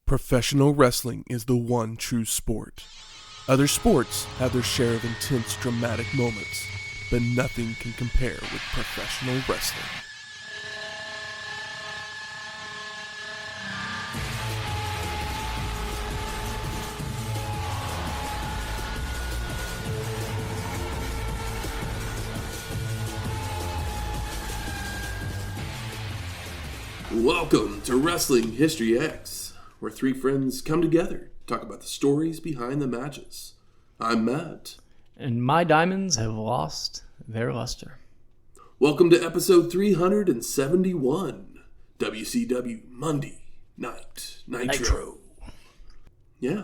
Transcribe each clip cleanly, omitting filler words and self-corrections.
Professional wrestling is the one true sport. Other sports have their share of intense, dramatic moments, but nothing can compare with professional wrestling. Welcome to Wrestling History X, where three friends come together to talk about the stories behind the matches. I'm Matt. And my diamonds have lost their luster. Welcome to episode 371, WCW Monday Night Nitro. Yeah.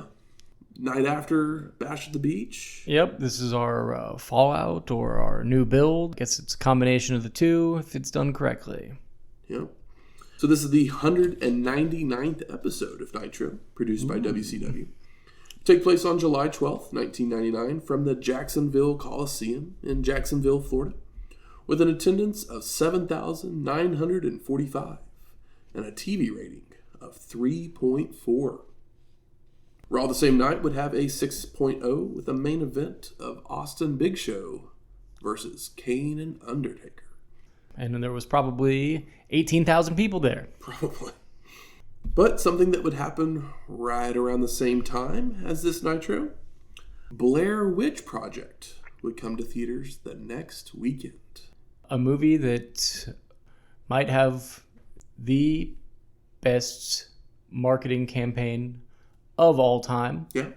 Night after Bash at the Beach. Yep, this is our fallout or our new build. Guess it's a combination of the two if it's done correctly. Yep. So this is the 199th episode of Nitro, produced by WCW. Take place on July 12th, 1999, from the Jacksonville Coliseum in Jacksonville, Florida, with an attendance of 7,945 and a TV rating of 3.4. Raw the same night would have a 6.0 with a main event of Austin Big Show versus Kane and Undertaker. And then there was probably 18,000 people there. Probably. But something that would happen right around the same time as this Nitro, Blair Witch Project would come to theaters the next weekend. A movie that might have the best marketing campaign of all time. Yeah.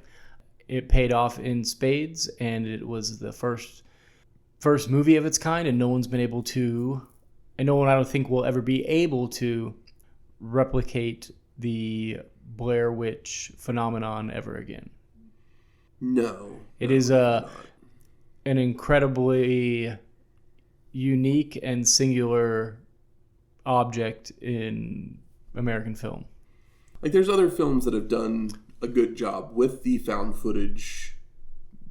It paid off in spades, and it was the first movie of its kind, and no one's been able to, and no one I don't think will ever be able to replicate the Blair Witch phenomenon ever again. No. It is an incredibly unique and singular object in American film. Like, there's other films that have done a good job with the found footage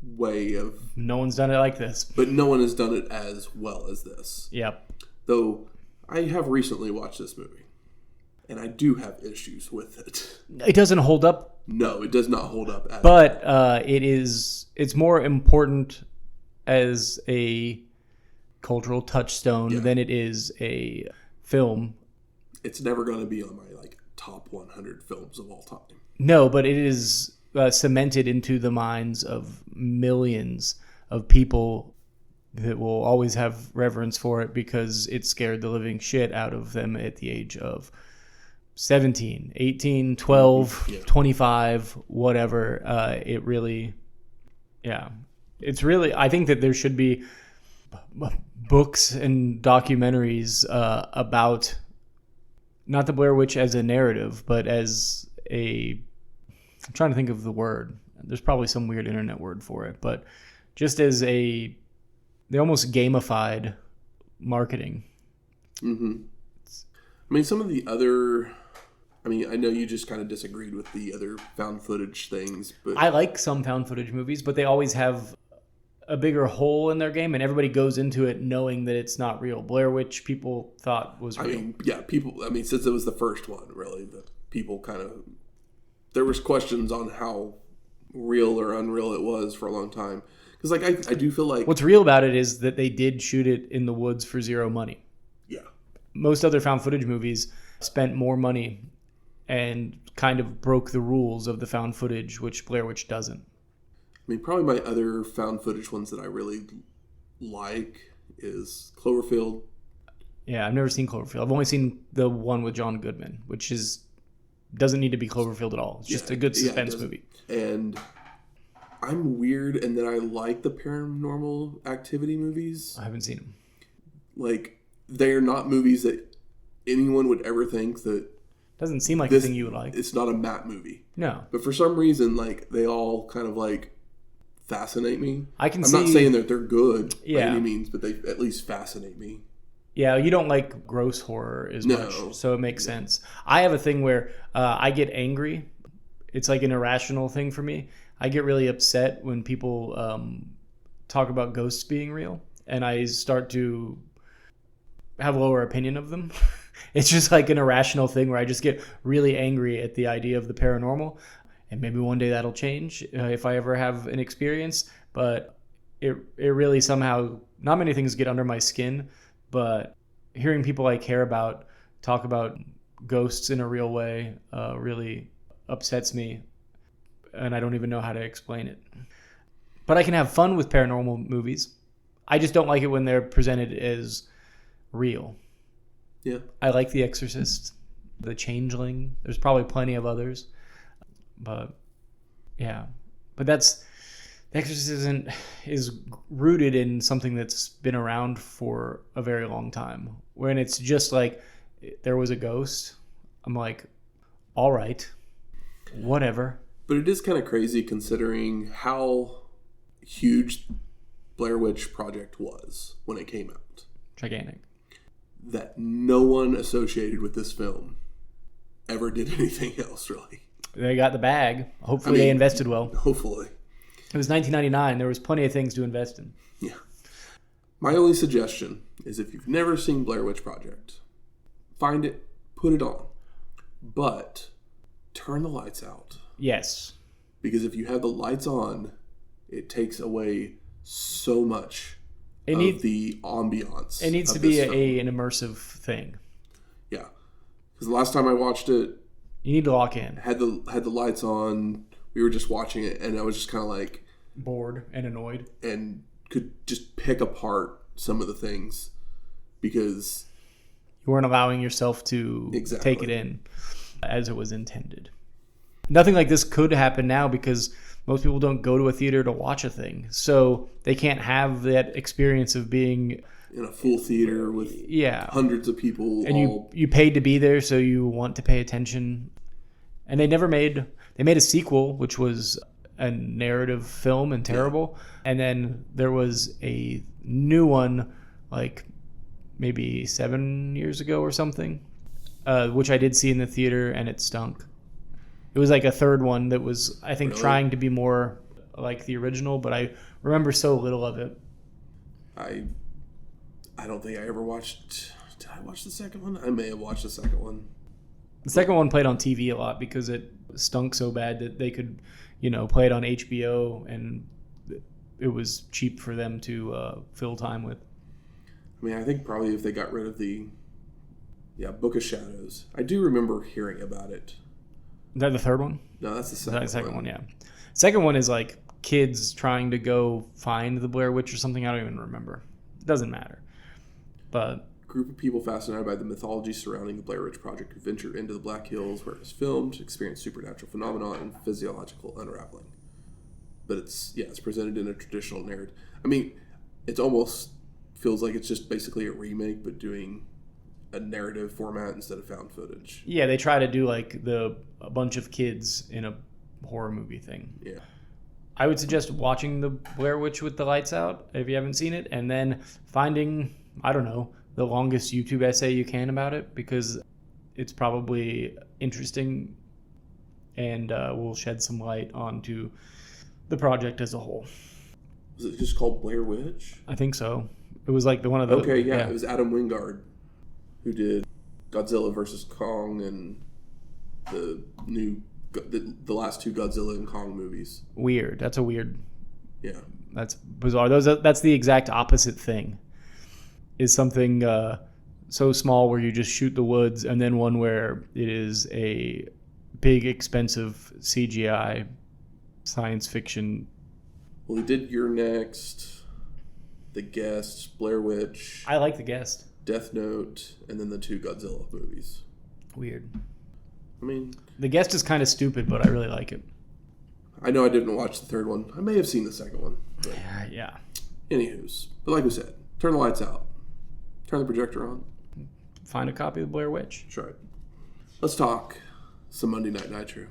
way of... No one's done it like this. But no one has done it as well as this. Yep. Though, I have recently watched this movie, and I do have issues with it. It doesn't hold up. No, it does not hold up at all. But it's more important as a cultural touchstone than it is a film. It's never going to be on my top 100 films of all time. No, but it is cemented into the minds of millions of people that will always have reverence for it because it scared the living shit out of them at the age of 17, 18, 12, 25, whatever. It really, it's really, I think that there should be books and documentaries about not the Blair Witch as a narrative, but as I'm trying to think of the word. There's probably some weird internet word for it, but just as they almost gamified marketing. Mm-hmm. I mean, some of the other... I mean, I know you just kind of disagreed with the other found footage things, but... I like some found footage movies, but they always have a bigger hole in their game, and everybody goes into it knowing that it's not real. Blair Witch, people thought was real. Since it was the first one, really, that people kind of... There was questions on how real or unreal it was for a long time. Because, I do feel like... What's real about it is that they did shoot it in the woods for zero money. Yeah. Most other found footage movies spent more money and kind of broke the rules of the found footage, which Blair Witch doesn't. I mean, probably my other found footage ones that I really like is Cloverfield. Yeah, I've never seen Cloverfield. I've only seen the one with John Goodman, which doesn't need to be Cloverfield at all. It's just a good suspense movie. And I'm weird in that I like the Paranormal Activity movies. I haven't seen them. They're not movies that anyone would ever think that... Doesn't seem like a thing you would like. It's not a Matt movie. No. But for some reason, they all kind of, fascinate me. I'm see... not saying that they're good by any means, but they at least fascinate me. Yeah, you don't like gross horror as much, so it makes sense. I have a thing where I get angry. It's like an irrational thing for me. I get really upset when people talk about ghosts being real, and I start to have a lower opinion of them. It's just like an irrational thing where I just get really angry at the idea of the paranormal. And maybe one day that'll change if I ever have an experience. But it really somehow, not many things get under my skin, but hearing people I care about talk about ghosts in a real way really upsets me. And I don't even know how to explain it. But I can have fun with paranormal movies. I just don't like it when they're presented as real. Yeah. I like The Exorcist, The Changeling. There's probably plenty of others. But, yeah. But The Exorcist is rooted in something that's been around for a very long time. When it's just like, there was a ghost, I'm like, all right, whatever. But it is kind of crazy considering how huge Blair Witch Project was when it came out. Gigantic. That no one associated with this film ever did anything else, really. They got the bag. Hopefully they invested well. Hopefully. It was 1999. There was plenty of things to invest in. Yeah. My only suggestion is if you've never seen Blair Witch Project, find it, put it on. But turn the lights out. Yes. Because if you have the lights on, it takes away so much of the ambiance. It needs to be an immersive thing. Yeah. Because the last time I watched it, you need to lock in. Had the lights on. We were just watching it, and I was just kind of like bored and annoyed, and could just pick apart some of the things because you weren't allowing yourself to exactly. take it in as it was intended. Nothing like this could happen now because most people don't go to a theater to watch a thing, so they can't have that experience of being in a full theater with hundreds of people. And you paid to be there, so you want to pay attention. And they made a sequel, which was a narrative film and terrible. Yeah. And then there was a new one, like maybe 7 years ago or something, which I did see in the theater, and it stunk. It was like a third one that was, I think, trying to be more like the original, but I remember so little of it. I don't think I ever watched... Did I watch the second one? I may have watched the second one. The second one played on TV a lot because it stunk so bad that they could, play it on HBO, and it was cheap for them to fill time with. I mean, I think probably if they got rid of the Book of Shadows. I do remember hearing about it. Is that the third one? No, that's the second one. That's the second one, yeah. Second one is like kids trying to go find the Blair Witch or something. I don't even remember. It doesn't matter. But group of people fascinated by the mythology surrounding the Blair Witch Project who venture into the Black Hills where it was filmed, experience supernatural phenomena and physiological unraveling. But it's presented in a traditional narrative. I mean, it almost feels like it's just basically a remake, but doing a narrative format instead of found footage. Yeah, they try to do like a bunch of kids in a horror movie thing. Yeah. I would suggest watching the Blair Witch with the lights out if you haven't seen it, and then finding, I don't know, the longest YouTube essay you can about it, because it's probably interesting and will shed some light onto the project as a whole. Was it just called Blair Witch? I think so. It was like one of the... Okay, yeah. It was Adam Wingard who did Godzilla vs. Kong and the last two Godzilla and Kong movies. Weird. That's a weird... Yeah. That's bizarre. That's the exact opposite thing. Is something so small where you just shoot the woods, and then one where it is a big, expensive CGI science fiction. Well, he did You're Next, The Guest, Blair Witch. I like The Guest. Death Note, and then the two Godzilla movies. Weird. I mean... The Guest is kind of stupid, but I really like it. I know I didn't watch the third one. I may have seen the second one. Yeah. Anywho's. But like we said, turn the lights out. Turn the projector on. Find a copy of Blair Witch. That's right. Let's talk some Monday Night Nitro.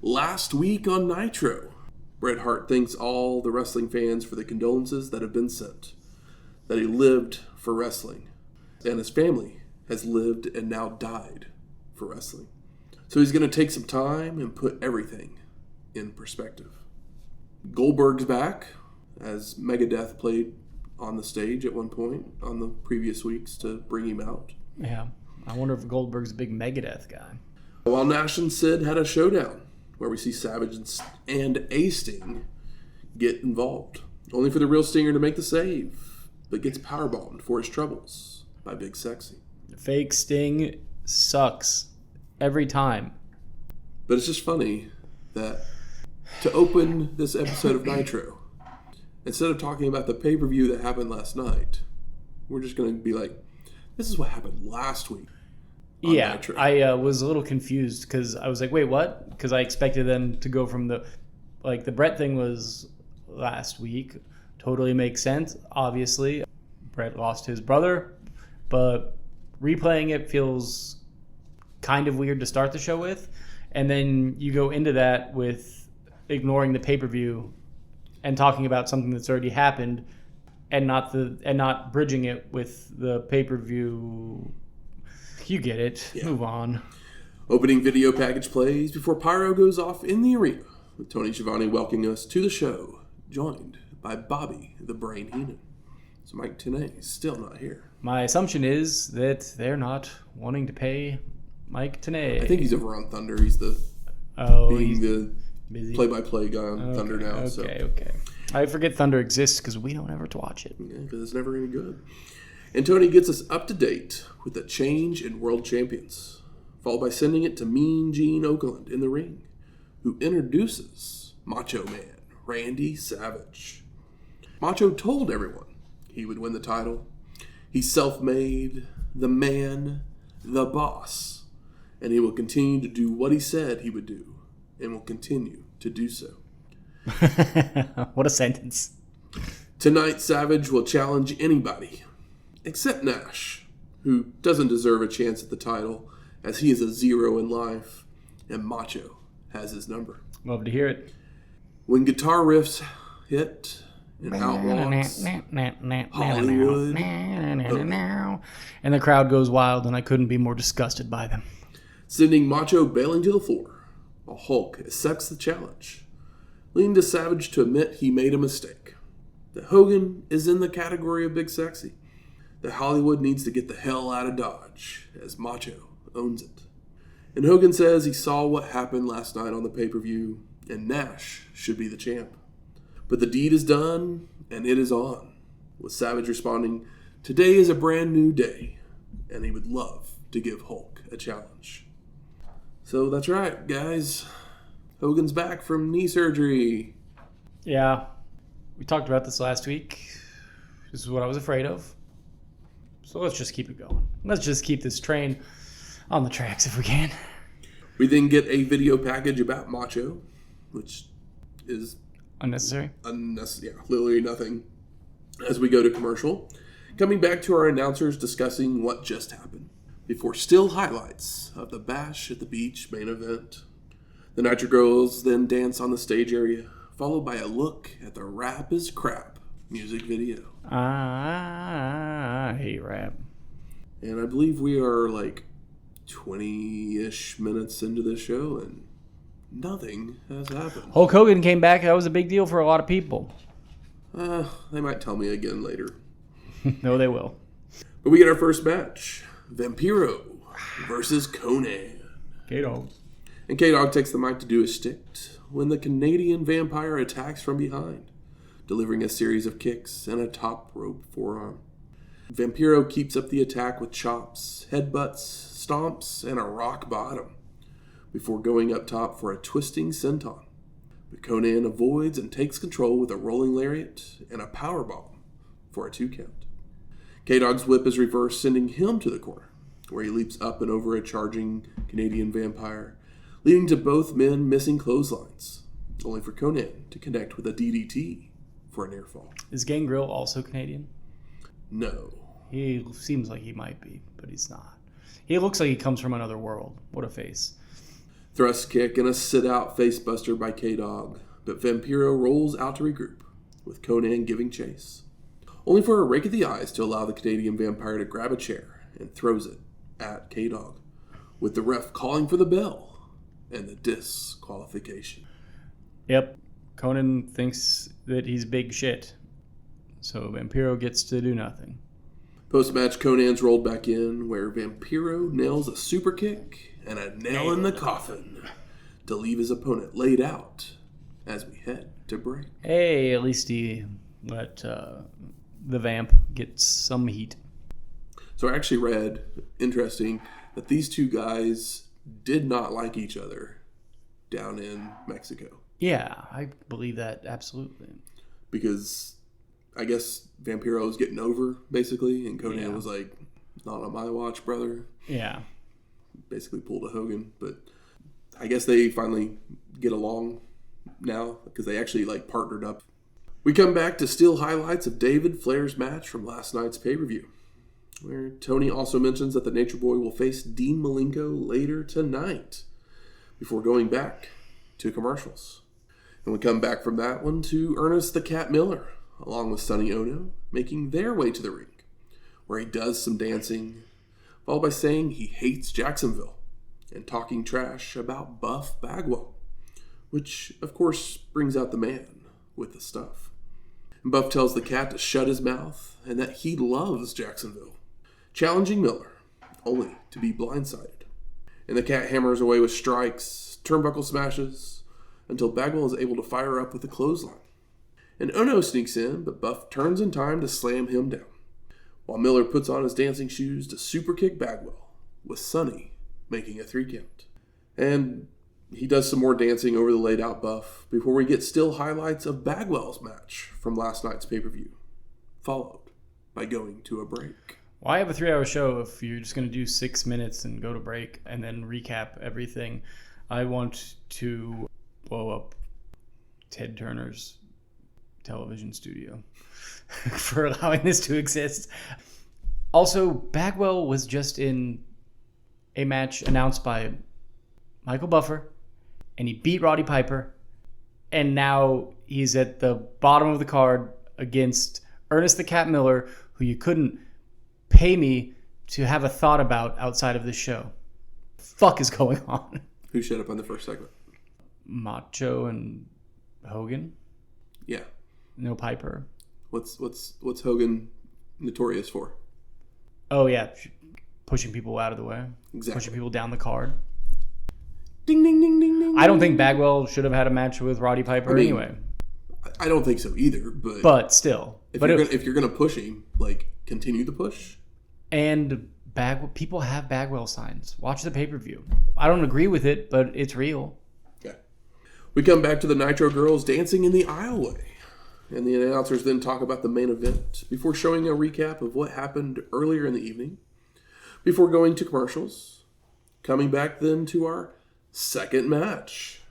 Last week on Nitro, Bret Hart thanks all the wrestling fans for the condolences that have been sent. That he lived for wrestling. And his family has lived and now died for wrestling. So he's going to take some time and put everything in perspective. Goldberg's back, as Megadeth played on the stage at one point on the previous weeks to bring him out. Yeah. I wonder if Goldberg's a big Megadeth guy. While Nash and Sid had a showdown where we see Savage and a Sting get involved, only for the real Stinger to make the save, but gets powerbombed for his troubles by Big Sexy. Fake Sting sucks every time. But it's just funny that to open this episode of Nitro, instead of talking about the pay-per-view that happened last night, we're just going to be like, this is what happened last week on Nitro. I was a little confused because I was like, wait, what? Because I expected them to go from the Brett thing was last week. Totally makes sense, obviously. Brett lost his brother, but replaying it feels kind of weird to start the show with. And then you go into that with ignoring the pay-per-view and talking about something that's already happened and not bridging it with the pay-per-view. You get it. Yeah. Move on. Opening video package plays before Pyro goes off in the arena, with Tony Schiavone welcoming us to the show, joined by Bobby the Brain Heenan. So Mike Tenay is still not here. My assumption is that they're wanting to pay Mike Tenay. I think he's over on Thunder. He's the busy play-by-play guy on Thunder now. Okay. I forget Thunder exists because we don't ever watch it. Yeah, because it's never any good. And Tony gets us up to date with a change in world champions, followed by sending it to Mean Gene Okerlund in the ring, who introduces Macho Man Randy Savage. Macho told everyone he would win the title. He's self-made, the man, the boss, and he will continue to do what he said he would do, and will continue to do so. What a sentence. Tonight, Savage will challenge anybody, except Nash, who doesn't deserve a chance at the title, as he is a 0 in life, and Macho has his number. Love to hear it. When guitar riffs hit and Outlaws, Hollywood, and the crowd goes wild, and I couldn't be more disgusted by them. Sending Macho bailing to the floor, while Hulk accepts the challenge, leading to Savage to admit he made a mistake. That Hogan is in the category of Big Sexy. That Hollywood needs to get the hell out of Dodge, as Macho owns it. And Hogan says he saw what happened last night on the pay-per-view, and Nash should be the champ. But the deed is done, and it is on, with Savage responding, "Today is a brand new day," and he would love to give Hulk a challenge. So that's right, guys. Hogan's back from knee surgery. Yeah, we talked about this last week. This is what I was afraid of. So let's just keep it going. Let's just keep this train on the tracks if we can. We then get a video package about Macho, which is unnecessary. Yeah, literally nothing. As we go to commercial, coming back to our announcers discussing what just happened, before still highlights of the Bash at the Beach main event. The Nitro Girls then dance on the stage area, followed by a look at the Rap is Crap music video. I hate rap. And I believe we are like 20-ish minutes into this show, and nothing has happened. Hulk Hogan came back. That was a big deal for a lot of people. They might tell me again later. No, they will. But we get our first match. Vampiro versus Konnan. K-Dog. And K-Dog takes the mic to do his stick when the Canadian vampire attacks from behind, delivering a series of kicks and a top rope forearm. Vampiro keeps up the attack with chops, headbutts, stomps, and a rock bottom, before going up top for a twisting senton. But Konnan avoids and takes control with a rolling lariat and a powerbomb for a 2 count. K-Dog's whip is reversed, sending him to the corner, where he leaps up and over a charging Canadian vampire, leading to both men missing clotheslines, only for Konnan to connect with a DDT for a near fall. Is Gangrel also Canadian? No. He seems like he might be, but he's not. He looks like he comes from another world. What a face. Thrust kick and a sit-out facebuster by K-Dog, but Vampiro rolls out to regroup, with Konnan giving chase, only for a rake of the eyes to allow the Canadian vampire to grab a chair and throws it at K-Dog, with the ref calling for the bell and the disqualification. Yep, Konnan thinks that he's big shit, so Vampiro gets to do nothing. Post-match, Konnan's rolled back in, where Vampiro nails a super kick and a nail in the coffin to leave his opponent laid out as we head to break. Hey, at least he let the Vamp get some heat. So I actually read, interesting, that these two guys did not like each other down in Mexico. Yeah, I believe that absolutely. Because I guess Vampiro was getting over, basically, and Konnan was like, not on my watch, brother. Yeah. Basically pulled a Hogan, but I guess they finally get along now because they actually partnered up. We come back to still highlights of David Flair's match from last night's pay-per-view, where Tony also mentions that the Nature Boy will face Dean Malenko later tonight before going back to commercials. And we come back from that one to Ernest the Cat Miller, along with Sonny Ono, making their way to the ring, where he does some dancing, followed by saying he hates Jacksonville and talking trash about Buff Bagwell, which, of course, brings out the man with the stuff. And Buff tells the Cat to shut his mouth and that he loves Jacksonville, challenging Miller, only to be blindsided. And the Cat hammers away with strikes, turnbuckle smashes, until Bagwell is able to fire up with a clothesline. And Ono sneaks in, but Buff turns in time to slam him down, while Miller puts on his dancing shoes to super kick Bagwell, with Sonny making a 3 count. And he does some more dancing over the laid out Buff before we get still highlights of Bagwell's match from last night's pay-per-view, followed by going to a break. Why have a 3-hour show if you're just going to do 6 minutes and go to break and then recap everything? I want to blow up Ted Turner's television studio for allowing this to exist. Also, Bagwell was just in a match announced by Michael Buffer, and he beat Roddy Piper, and now he's at the bottom of the card against Ernest the Cat Miller, who you couldn't pay me to have a thought about outside of this show. The fuck is going on? Who showed up on the first segment? Macho and Hogan. Yeah. No Piper. What's Hogan notorious for? Oh yeah, pushing people out of the way. Exactly. Pushing people down the card. Ding ding ding ding ding. I don't think Bagwell should have had a match with Roddy Piper anyway. I don't think so either. But still, if you're gonna push him, continue the push. And people have Bagwell signs. Watch the pay-per-view. I don't agree with it, but it's real. Okay. We come back to the Nitro girls dancing in the aisleway. And the announcers then talk about the main event before showing a recap of what happened earlier in the evening, before going to commercials. Coming back then to our second match.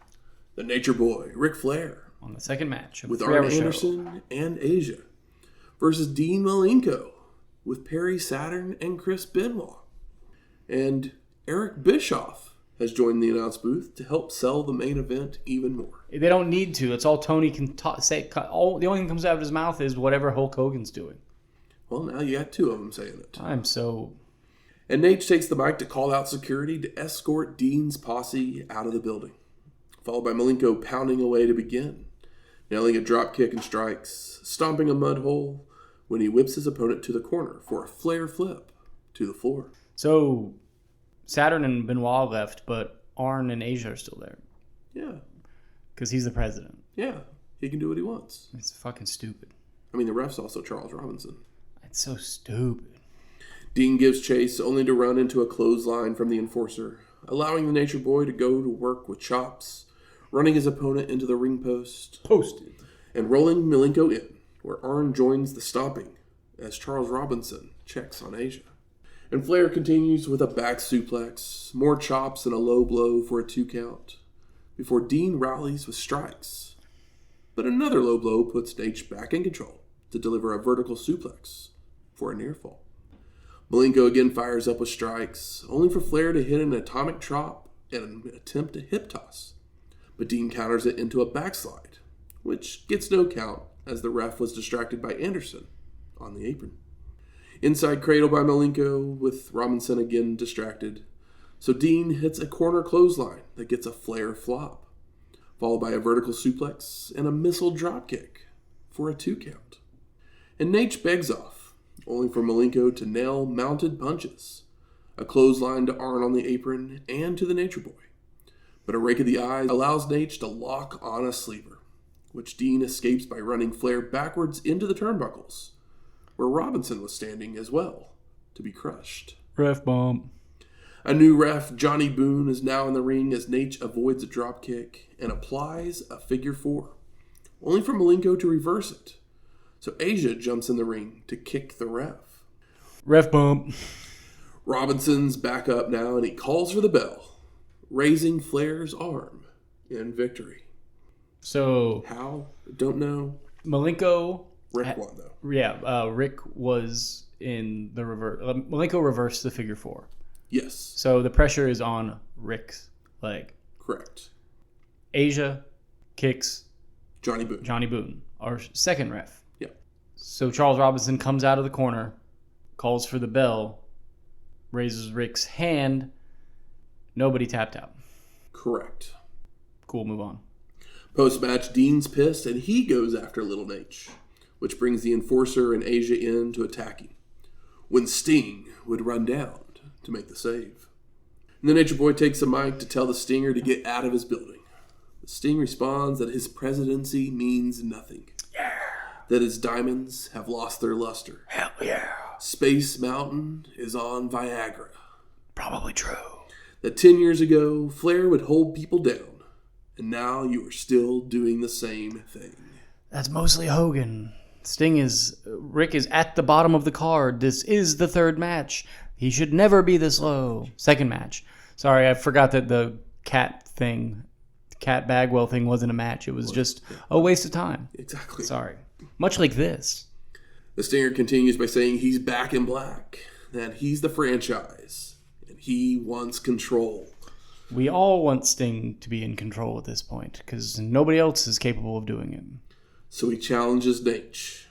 The Nature Boy, Ric Flair. On the second match. With Arn Anderson and Asya. Versus Dean Malenko. With Perry Saturn and Chris Benoit. And Eric Bischoff has joined the announce booth to help sell the main event even more. They don't need to. That's all Tony can say. The only thing that comes out of his mouth is whatever Hulk Hogan's doing. Well, now you got 2 of them saying it. And Nate takes the mic to call out security to escort Dean's posse out of the building, followed by Malenko pounding away to begin, nailing a drop kick and strikes, stomping a mud hole when he whips his opponent to the corner for a Flair flip to the floor. So Saturn and Benoit left, but Arn and Asya are still there. Yeah. Because he's the president. Yeah. He can do what he wants. It's fucking stupid. I mean, the ref's also Charles Robinson. It's so stupid. Dean gives chase only to run into a clothesline from the enforcer, allowing the Nature Boy to go to work with chops, running his opponent into the ring post. Posted. And rolling Malenko in, where Arn joins the stomping as Charles Robinson checks on Asya. And Flair continues with a back suplex, more chops and a low blow for a 2 count, before Dean rallies with strikes. But another low blow puts Nate back in control to deliver a vertical suplex for a near fall. Malenko again fires up with strikes, only for Flair to hit an atomic chop and attempt a hip toss. But Dean counters it into a backslide, which gets no count as the ref was distracted by Anderson on the apron. Inside cradle by Malenko, with Robinson again distracted. So Dean hits a corner clothesline that gets a Flair flop, followed by a vertical suplex and a missile dropkick for a 2 count. And Nate begs off only for Malenko to nail mounted punches, a clothesline to Arn on the apron, and to the Nature Boy. But a rake of the eyes allows Nate to lock on a sleeper, which Dean escapes by running Flair backwards into the turnbuckles, where Robinson was standing as well, to be crushed. Ref bump. A new ref, Johnny Boone, is now in the ring as Nate avoids a dropkick and applies a figure 4, only for Malenko to reverse it. So Asya jumps in the ring to kick the ref. Ref bump. Robinson's back up now and he calls for the bell, raising Flair's arm in victory. So How? Don't know. Malenko. Rick won though. Yeah, Rick was in the reverse. Malenko reversed the figure 4. Yes. So the pressure is on Rick's leg. Correct. Asya kicks Johnny Boone, our second ref. Yeah. So Charles Robinson comes out of the corner, calls for the bell, raises Rick's hand. Nobody tapped out. Correct. Cool, move on. Post-match, Dean's pissed and he goes after Little Nate, which brings the Enforcer and Asya in to attack him, when Sting would run down to make the save. And the Nature Boy takes a mic to tell the Stinger to get out of his building. The Sting responds that his presidency means nothing. Yeah. That his diamonds have lost their luster. Hell yeah. Space Mountain is on Viagra. Probably true. That 10 years ago, Flair would hold people down, and now you are still doing the same thing. That's mostly Hogan. Rick is at the bottom of the card. This is the third match. He should never be this low. Second match. Sorry, I forgot that the cat Bagwell thing wasn't a match. It was just a waste of time. Exactly. Sorry. Much like this. The Stinger continues by saying he's back in black, that he's the franchise, and he wants control. We all want Sting to be in control at this point, because nobody else is capable of doing it. So he challenges Nate,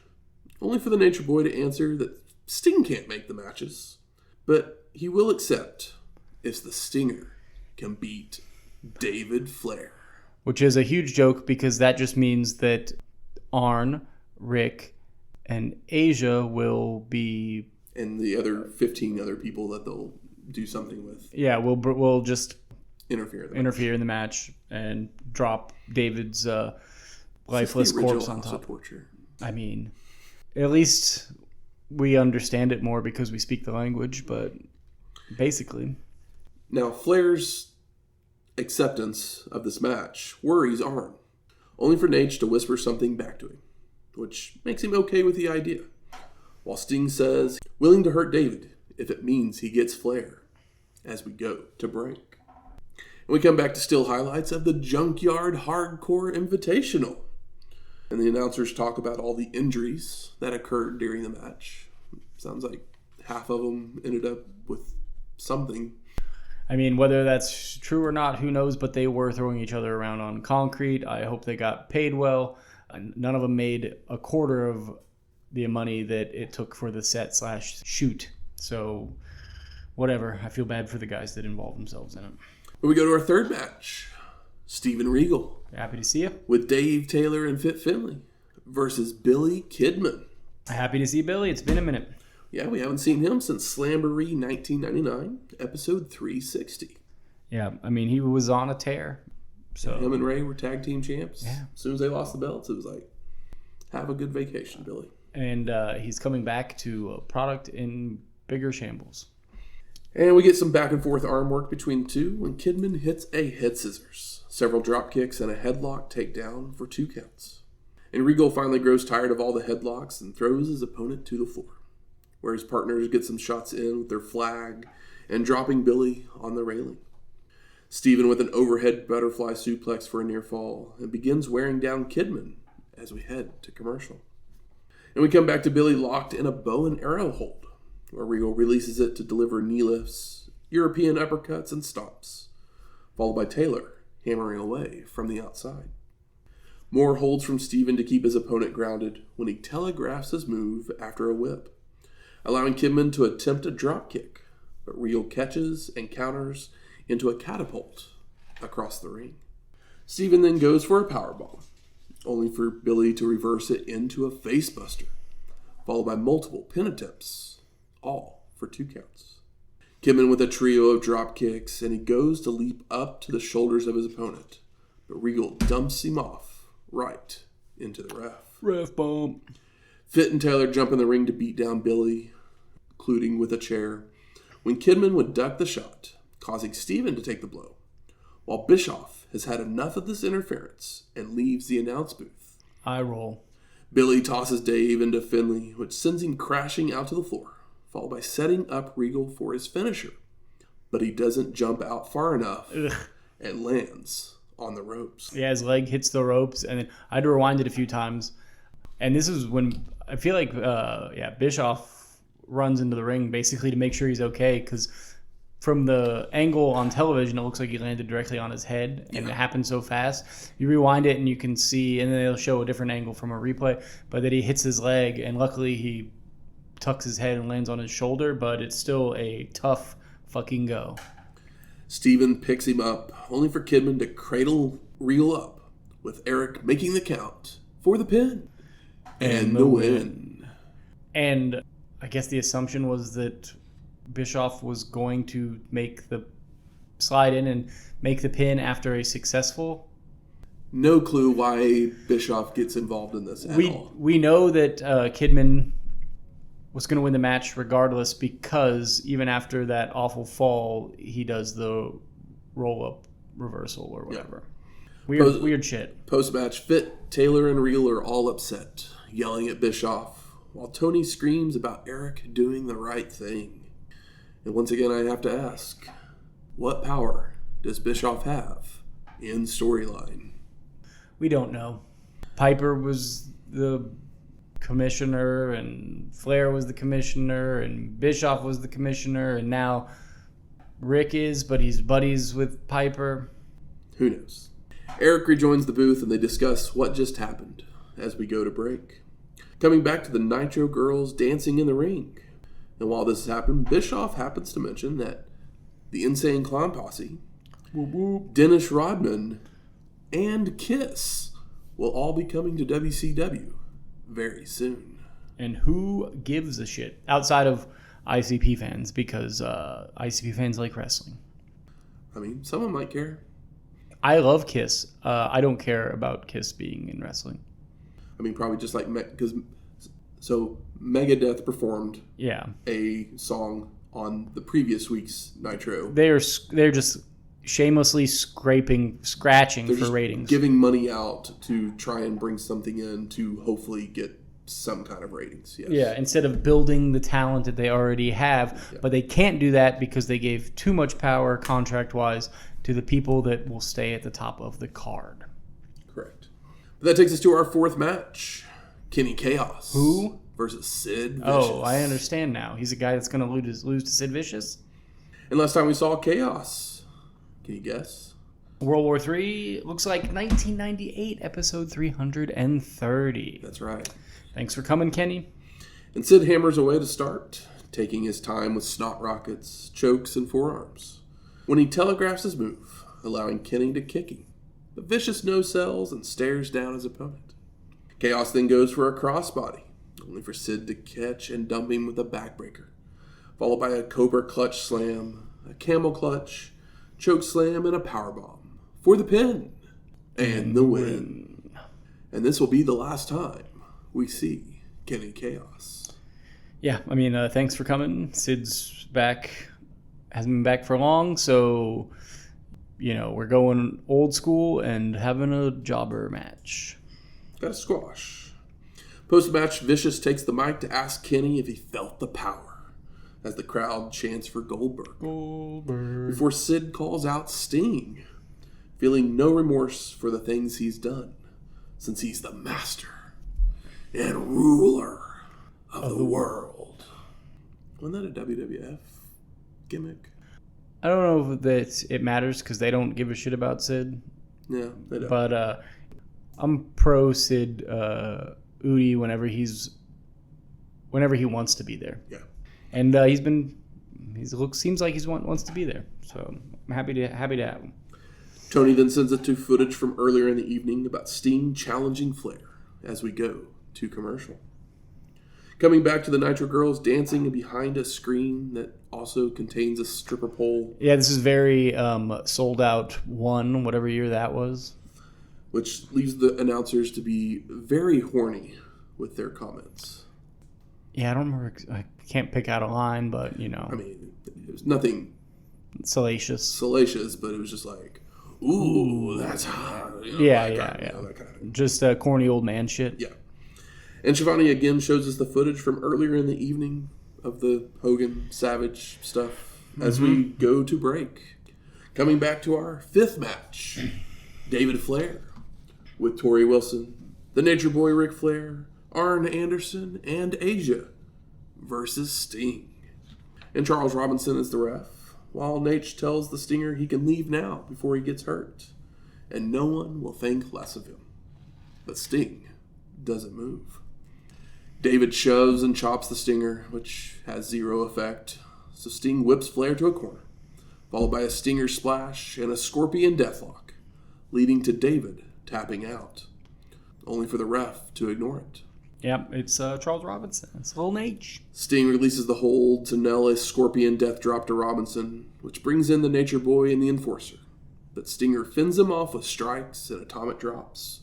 only for the Nature Boy to answer that Sting can't make the matches, but he will accept if the Stinger can beat David Flair. Which is a huge joke, because that just means that Arn, Rick, and Asya will be... And the other 15 other people that they'll do something with. Yeah, we'll just... Interfere in the match and drop David's lifeless corpse on top. Torture. I mean, at least we understand it more because we speak the language, but basically. Now, Flair's acceptance of this match worries Arn, only for Nate to whisper something back to him, which makes him okay with the idea, while Sting says willing to hurt David if it means he gets Flair, as we go to break. And we come back to still highlights of the Junkyard Hardcore Invitational. And the announcers talk about all the injuries that occurred during the match. Sounds like half of them ended up with something. I mean, whether that's true or not, who knows, but they were throwing each other around on concrete. I hope they got paid well. None of them made a quarter of the money that it took for the set/shoot. So, whatever. I feel bad for the guys that involved themselves in it. We go to our third match. Steven Regal. Happy to see you. With Dave Taylor and Fit Finlay versus Billy Kidman. Happy to see Billy. It's been a minute. Yeah, we haven't seen him since Slamboree 1999, episode 360. Yeah, I mean, he was on a tear. So him and Ray were tag team champs. Yeah. As soon as they lost the belts, it was like, have a good vacation, Billy. And he's coming back to a product in bigger shambles. And we get some back and forth arm work between the two when Kidman hits a head scissors, several drop kicks, and a headlock takedown for 2 counts. And Regal finally grows tired of all the headlocks and throws his opponent to the floor, where his partners get some shots in with their flag and dropping Billy on the railing. Steven with an overhead butterfly suplex for a near fall and begins wearing down Kidman as we head to commercial. And we come back to Billy locked in a bow and arrow hold, where Regal releases it to deliver knee lifts, European uppercuts, and stomps, followed by Taylor hammering away from the outside. More holds from Steven to keep his opponent grounded when he telegraphs his move after a whip, allowing Kidman to attempt a drop kick, but Regal catches and counters into a catapult across the ring. Steven then goes for a powerbomb, only for Billy to reverse it into a facebuster, followed by multiple pin attempts, all for 2 counts. Kidman with a trio of drop kicks, and he goes to leap up to the shoulders of his opponent, but Regal dumps him off right into the ref. Ref bump. Fit and Taylor jump in the ring to beat down Billy, including with a chair, when Kidman would duck the shot, causing Steven to take the blow, while Bischoff has had enough of this interference and leaves the announce booth. Eye roll. Billy tosses Dave into Finlay, which sends him crashing out to the floor, followed by setting up Regal for his finisher. But he doesn't jump out far enough and lands on the ropes. Yeah, his leg hits the ropes, and then I had to rewind it a few times. And this is when I feel like, Bischoff runs into the ring basically to make sure he's okay, because from the angle on television, it looks like he landed directly on his head, and it happened so fast. You rewind it, and you can see, and then they'll show a different angle from a replay, but that he hits his leg, and luckily he tucks his head and lands on his shoulder, but it's still a tough fucking go. Steven picks him up, only for Kidman to cradle Regal up, with Eric making the count for the pin and the win. And I guess the assumption was that Bischoff was going to make the slide in and make the pin after a successful. No clue why Bischoff gets involved in this at all. We know that Kidman was going to win the match regardless, because even after that awful fall, he does the roll-up reversal or whatever. Yeah. Weird shit. Post-match, Fit, Taylor, and Regal are all upset, yelling at Bischoff, while Tony screams about Eric doing the right thing. And once again, I have to ask, what power does Bischoff have in storyline? We don't know. Piper was the commissioner, and Flair was the commissioner, and Bischoff was the commissioner, and now Rick is, but he's buddies with Piper. Who knows? Eric rejoins the booth, and they discuss what just happened as we go to break. Coming back to the Nitro girls dancing in the ring. And while this has happened, Bischoff happens to mention that the Insane Clown Posse, Dennis Rodman, and Kiss will all be coming to WCW very soon. And who gives a shit outside of ICP fans, because ICP fans like wrestling. I mean, someone might care. I love Kiss. I don't care about Kiss being in wrestling. I mean, probably just like because Megadeth performed a song on the previous week's Nitro. They're just shamelessly scratching They're for ratings, giving money out to try and bring something in to hopefully get some kind of ratings. Yes. Yeah, instead of building the talent that they already have. Yeah. But they can't do that because they gave too much power contract-wise to the people that will stay at the top of the card. Correct. But that takes us to our fourth match. Kenny Kaos. Who? Versus Sid Vicious. Oh, I understand now. He's a guy that's going to lose to Sid Vicious? And last time we saw Kaos, can you guess? World War III, looks like 1998, episode 330. That's right. Thanks for coming, Kenny. And Sid hammers away to start, taking his time with snot rockets, chokes, and forearms, when he telegraphs his move, allowing Kenny to kick him. But Vicious no-sells and stares down his opponent. Kaos then goes for a crossbody, only for Sid to catch and dump him with a backbreaker, followed by a Cobra clutch slam, a camel clutch, choke slam, and a powerbomb for the pin and the win. And this will be the last time we see Kenny Kaos. Yeah, I mean, thanks for coming. Sid's back. Hasn't been back for long, so, we're going old school and having a jobber match. Got a squash. Post-match, Vicious takes the mic to ask Kenny if he felt the power, as the crowd chants for Goldberg. Before Sid calls out Sting, feeling no remorse for the things he's done, since he's the master and ruler of the world. Wasn't that a WWF gimmick? I don't know if that it matters because they don't give a shit about Sid. Yeah, they don't. But I'm pro Sid Udi whenever he wants to be there. Yeah. And seems like he wants to be there. So I'm happy to have him. Tony then sends it to footage from earlier in the evening about Sting challenging Flair as we go to commercial. Coming back to the Nitro girls dancing behind a screen that also contains a stripper pole. Yeah, this is very Sold Out 1, whatever year that was. Which leaves the announcers to be very horny with their comments. Yeah, I don't remember. I can't pick out a line, but, you know. I mean, it was nothing salacious, but it was just like, ooh, that's hot. You know, yeah. that kind of thing. Just corny old man shit. Yeah. And Shivani again shows us the footage from earlier in the evening of the Hogan Savage stuff as we go to break. Coming back to our fifth match, David Flair with Torrie Wilson, the Nature Boy Ric Flair, Arn Anderson, and Asya versus Sting. And Charles Robinson is the ref, while Nate tells the Stinger he can leave now before he gets hurt, and no one will think less of him. But Sting doesn't move. David shoves and chops the Stinger, which has zero effect, so Sting whips Flair to a corner, followed by a Stinger splash and a Scorpion Deathlock, leading to David tapping out, only for the ref to ignore it. Yep, it's Charles Robinson. It's Lil Nate. Sting releases the hold to nail a Scorpion Death Drop to Robinson, which brings in the Nature Boy and the Enforcer, but Stinger fins him off with strikes and atomic drops.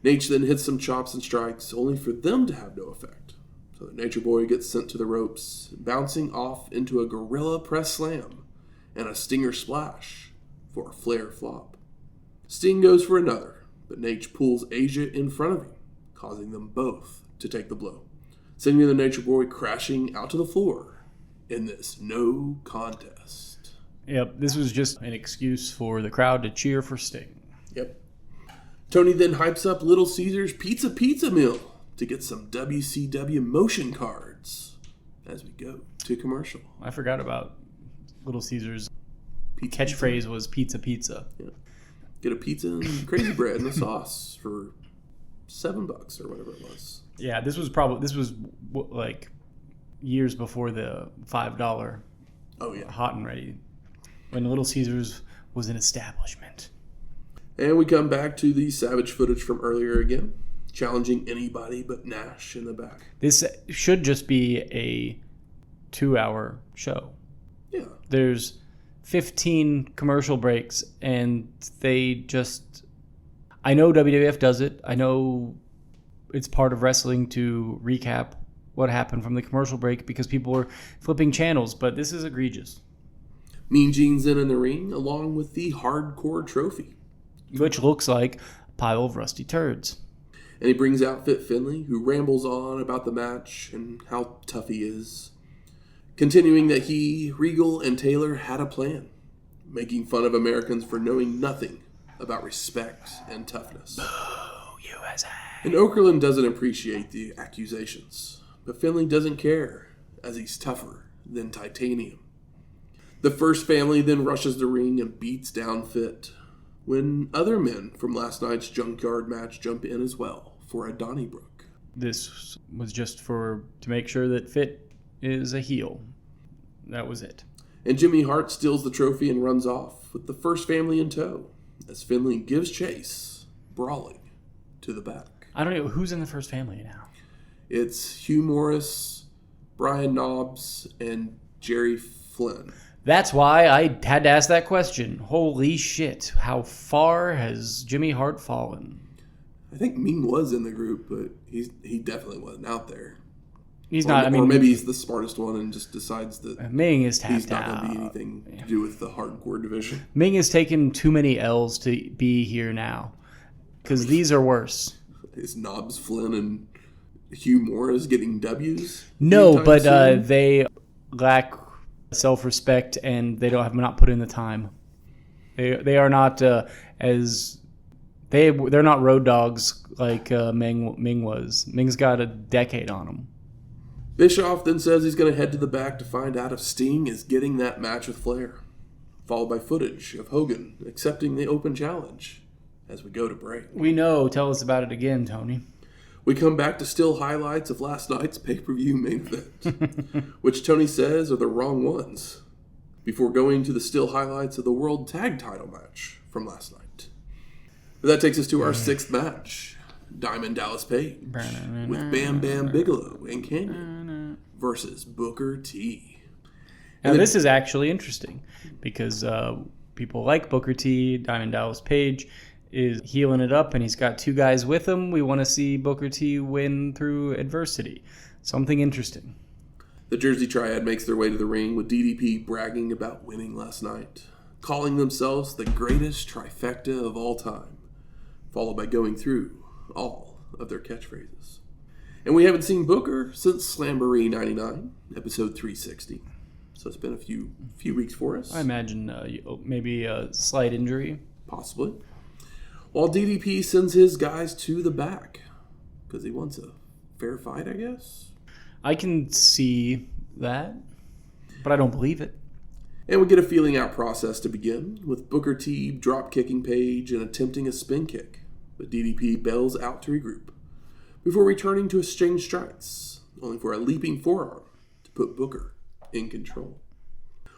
Nate then hits some chops and strikes, only for them to have no effect. So the Nature Boy gets sent to the ropes, bouncing off into a Gorilla Press Slam and a Stinger Splash for a Flair flop. Sting goes for another, but Nate pulls Asya in front of him, causing them both to take the blow, sending the Nature Boy crashing out to the floor in this no contest. Yep, this was just an excuse for the crowd to cheer for Sting. Yep. Tony then hypes up Little Caesars Pizza Mill to get some WCW motion cards as we go to commercial. I forgot about Little Caesars. Pizza. Catchphrase was pizza. Yeah. Get a pizza and crazy bread and a sauce for $7 or whatever it was. Yeah, this was like years before the $5. Oh yeah, hot and ready, when Little Caesars was an establishment. And we come back to the Savage footage from earlier again, challenging anybody but Nash in the back. This should just be a 2-hour show. Yeah. There's 15 commercial breaks, and they just... I know WWF does it. I know it's part of wrestling to recap what happened from the commercial break because people are flipping channels, but this is egregious. Mean Gene's in the ring, along with the Hardcore Trophy, which looks like a pile of rusty turds. And he brings out Fit Finlay, who rambles on about the match and how tough he is, continuing that he, Regal, and Taylor had a plan, making fun of Americans for knowing nothing about respect and toughness. Boo, USA. And Okerlund doesn't appreciate the accusations, but Finlay doesn't care, as he's tougher than titanium. The First Family then rushes the ring and beats down Fit, when other men from last night's Junkyard match jump in as well for a Donnybrook. This was just to make sure that Fit is a heel. That was it. And Jimmy Hart steals the trophy and runs off with the First Family in tow, as Finlay gives chase, brawling to the back. I don't know who's in the First Family now. It's Hugh Morris, Brian Knobbs, and Jerry Flynn. That's why I had to ask that question. Holy shit. How far has Jimmy Hart fallen? I think Ming was in the group, but he definitely wasn't out there. He's not. Or maybe he's the smartest one and just decides that Ming is tapped he's not out. going to be anything to do with the hardcore division. Ming has taken too many L's to be here now, because these are worse. Is Knobbs, Flynn, and Hugh Morris getting W's? No, but they lack self-respect and they have not put in the time. They are not they're not road dogs like Ming was. Ming's got a decade on him. Bischoff then says he's going to head to the back to find out if Sting is getting that match with Flair, followed by footage of Hogan accepting the open challenge as we go to break. We know. Tell us about it again, Tony. We come back to still highlights of last night's pay-per-view main event, which Tony says are the wrong ones, before going to the still highlights of the World Tag Title match from last night. But that takes us to our sixth match, Diamond Dallas Page with Bam Bam Bigelow and Kanyon versus Booker T. Now, this is actually interesting because people like Booker T. Diamond Dallas Page is healing it up, and he's got two guys with him. We want to see Booker T win through adversity. Something interesting. The Jersey Triad makes their way to the ring with DDP bragging about winning last night, calling themselves the greatest trifecta of all time, followed by going through all of their catchphrases. And we haven't seen Booker since Slamboree 99, episode 360. So it's been a few weeks for us. I imagine maybe a slight injury. Possibly. While DDP sends his guys to the back because he wants a fair fight, I guess. I can see that, but I don't believe it. And we get a feeling out process to begin, with Booker T drop-kicking Page and attempting a spin kick, but DDP bails out to regroup, before returning to exchange strikes, only for a leaping forearm to put Booker in control.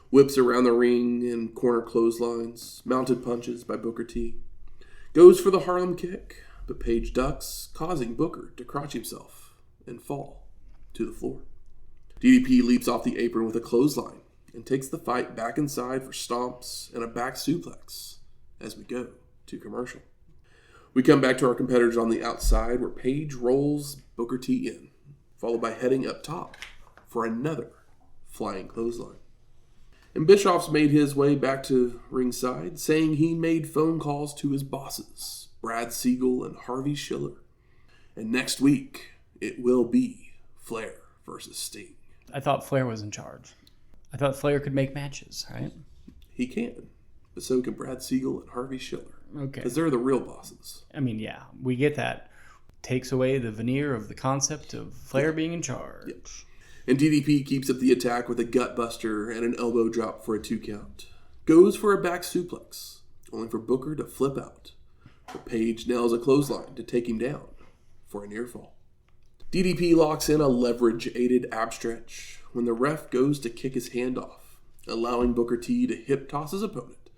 Whips around the ring and corner clotheslines, mounted punches by Booker T. Goes for the Harlem kick, but Page ducks, causing Booker to crotch himself and fall to the floor. DDP leaps off the apron with a clothesline and takes the fight back inside for stomps and a back suplex as we go to commercial. We come back to our competitors on the outside where Page rolls Booker T in, followed by heading up top for another flying clothesline. And Bischoff's made his way back to ringside, saying he made phone calls to his bosses, Brad Siegel and Harvey Schiller. And next week, it will be Flair versus Sting. I thought Flair was in charge. I thought Flair could make matches, right? He can, but so can Brad Siegel and Harvey Schiller. Okay. Because they're the real bosses. I mean, yeah, we get that. Takes away the veneer of the concept of Flair being in charge. Yep. And DDP keeps up the attack with a gut buster and an elbow drop for a 2 count. Goes for a back suplex, only for Booker to flip out. But Page nails a clothesline to take him down for a near fall. DDP locks in a leverage-aided ab stretch when the ref goes to kick his hand off, allowing Booker T to hip toss his opponent,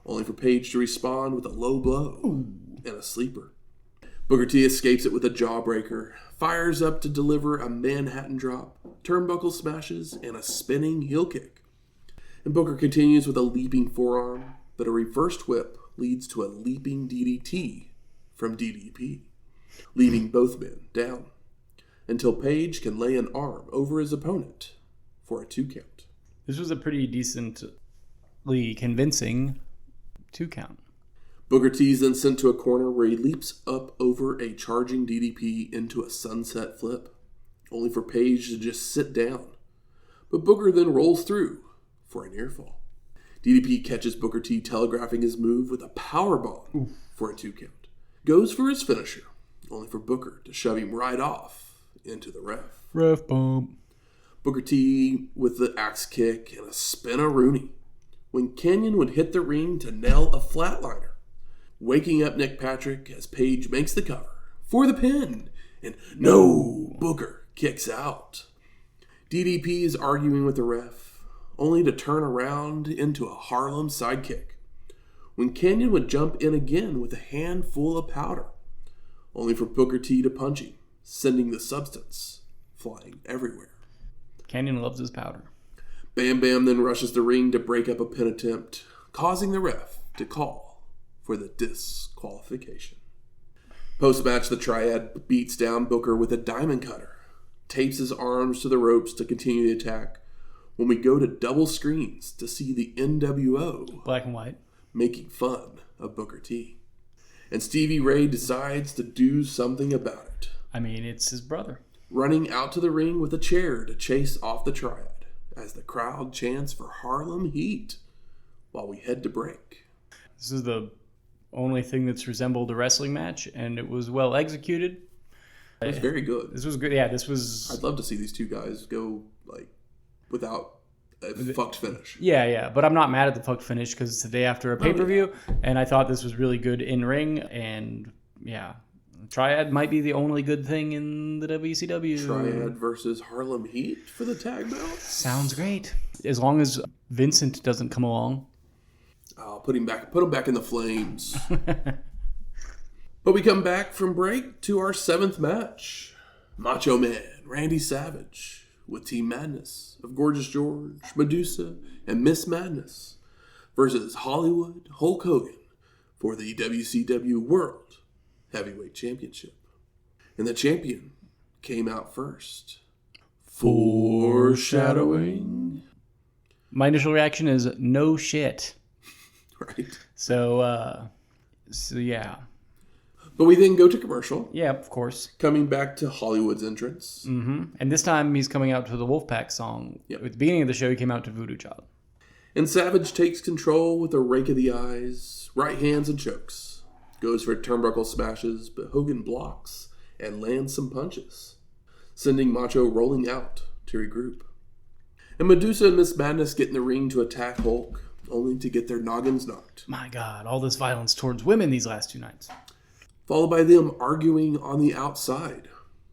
only for Page to respond with a low blow and a sleeper. Booker T escapes it with a jawbreaker, fires up to deliver a Manhattan drop, turnbuckle smashes, and a spinning heel kick. And Booker continues with a leaping forearm, but a reversed whip leads to a leaping DDT from DDP, leaving both men down, until Page can lay an arm over his opponent for a 2 count. This was a pretty decently convincing 2 count. Booker T is then sent to a corner where he leaps up over a charging DDP into a sunset flip, only for Page to just sit down. But Booker then rolls through for a near fall. DDP catches Booker T telegraphing his move with a powerbomb for a 2 count. Goes for his finisher, only for Booker to shove him right off into the ref. Ref bump. Booker T with the axe kick and a spin-a-rooney, when Kanyon would hit the ring to nail a flatliner, waking up Nick Patrick as Page makes the cover for the pin, and no, Booker kicks out. DDP is arguing with the ref, only to turn around into a Harlem sidekick, when Kanyon would jump in again with a handful of powder, only for Booker T to punch him, sending the substance flying everywhere. Kanyon loves his powder. Bam Bam then rushes the ring to break up a pin attempt, causing the ref to call for the disqualification. Post-match, the Triad beats down Booker with a diamond cutter, tapes his arms to the ropes to continue the attack, when we go to double screens to see the NWO Black and white making fun of Booker T. And Stevie Ray decides to do something about it. I mean, it's his brother. Running out to the ring with a chair to chase off the Triad, as the crowd chants for Harlem Heat while we head to break. This is the only thing that's resembled a wrestling match, and it was well executed. It was very good. This was good. Yeah, this was... I'd love to see these two guys go without a fucked finish. Yeah, but I'm not mad at the fucked finish because it's the day after a pay-per-view, and I thought this was really good in-ring, and yeah, Triad might be the only good thing in the WCW. Triad versus Harlem Heat for the tag belt? Sounds great. As long as Vincent doesn't come along. I'll put him back in the flames. But we come back from break to our 7th match. Macho Man Randy Savage with Team Madness of Gorgeous George, Madusa, and Miss Madness versus Hollywood Hulk Hogan for the WCW World Heavyweight Championship. And the champion came out first. Foreshadowing. My initial reaction is no shit. Right. So yeah. But we then go to commercial. Yeah, of course. Coming back to Hollywood's entrance. Mm-hmm. And this time he's coming out to the Wolfpac song. Yep. At the beginning of the show, he came out to Voodoo Child. And Savage takes control with a rake of the eyes, right hands, and chokes. Goes for turnbuckle smashes, but Hogan blocks and lands some punches, sending Macho rolling out to regroup. And Madusa and Miss Madness get in the ring to attack Hulk, only to get their noggins knocked. My God, all this violence towards women these last 2 nights. Followed by them arguing on the outside,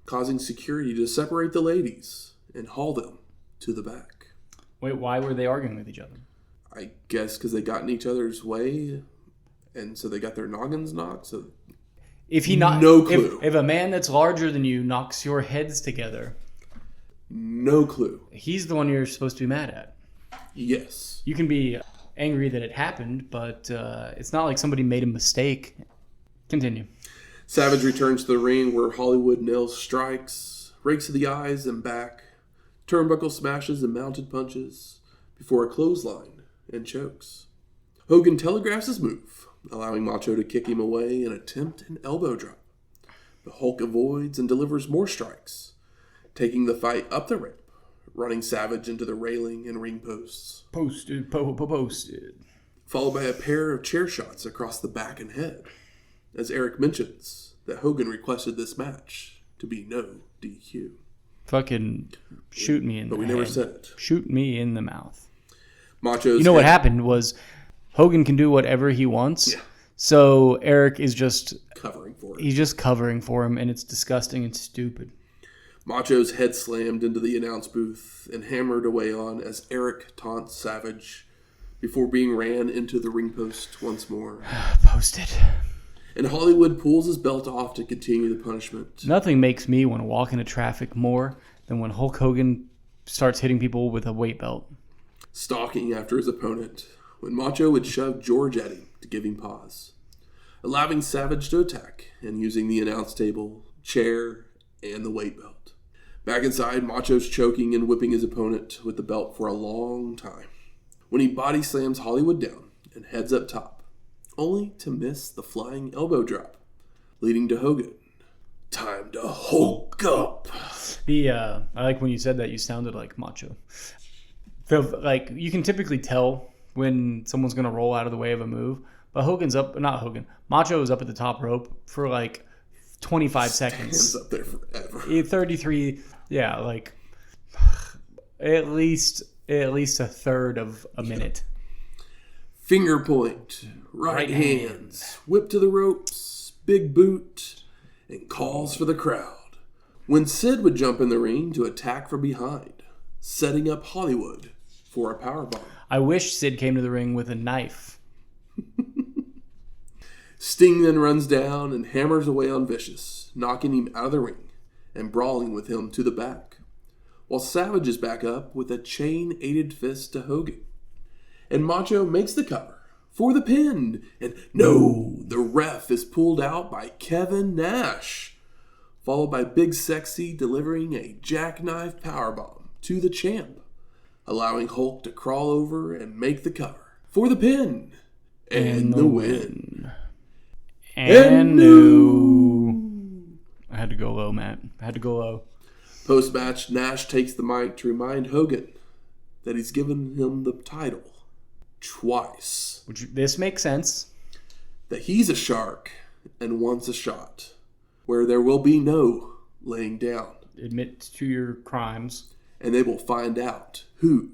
causing security to separate the ladies and haul them to the back. Wait, why were they arguing with each other? I guess because they got in each other's way, and so they got their noggins knocked. So no clue. If a man that's larger than you knocks your heads together, no clue. He's the one you're supposed to be mad at. Yes. You can be angry that it happened, but it's not like somebody made a mistake. Continue. Savage returns to the ring where Hollywood nails strikes, rakes of the eyes and back, turnbuckle smashes and mounted punches, before a clothesline and chokes. Hogan telegraphs his move, allowing Macho to kick him away and attempt an elbow drop. The Hulk avoids and delivers more strikes, taking the fight up the ramp, running Savage into the railing and ring posts. Posted. Followed by a pair of chair shots across the back and head, as Eric mentions that Hogan requested this match to be no DQ. Fucking shoot me in the But we never said it. Shoot me in the mouth. Macho's You know what happened was Hogan can do whatever he wants. Yeah. So Eric is just covering for it. He's just covering for him, and it's disgusting and stupid. Macho's head slammed into the announce booth and hammered away on as Eric taunts Savage before being ran into the ring post once more. Posted. And Hollywood pulls his belt off to continue the punishment. Nothing makes me want to walk into traffic more than when Hulk Hogan starts hitting people with a weight belt. Stalking after his opponent, when Macho would shove George at him to give him pause, allowing Savage to attack and using the announce table, chair, and the weight belt. Back inside, Macho's choking and whipping his opponent with the belt for a long time, when he body slams Hollywood down and heads up top, only to miss the flying elbow drop, leading to Hogan. Time to Hulk up. I like when you said that, you sounded like Macho. Like, you can typically tell when someone's going to roll out of the way of a move, but Macho is up at the top rope for like 25 seconds. Stands up there forever. 33, yeah, like at least a third of a minute. Finger point, right hands, whip to the ropes, big boot, and calls for the crowd. When Sid would jump in the ring to attack from behind, setting up Hollywood for a powerbomb. I wish Sid came to the ring with a knife. Sting then runs down and hammers away on Vicious, knocking him out of the ring and brawling with him to the back, while Savage is back up with a chain-aided fist to Hogan. And Macho makes the cover for the pin. And no, the ref is pulled out by Kevin Nash, followed by Big Sexy delivering a jackknife powerbomb to the champ, allowing Hulk to crawl over and make the cover for the pin and the win. And no. I had to go low, Matt. I had to go low. Post-match, Nash takes the mic to remind Hogan that he's given him the title twice. This makes sense. That he's a shark and wants a shot, where there will be no laying down. Admit to your crimes. And they will find out who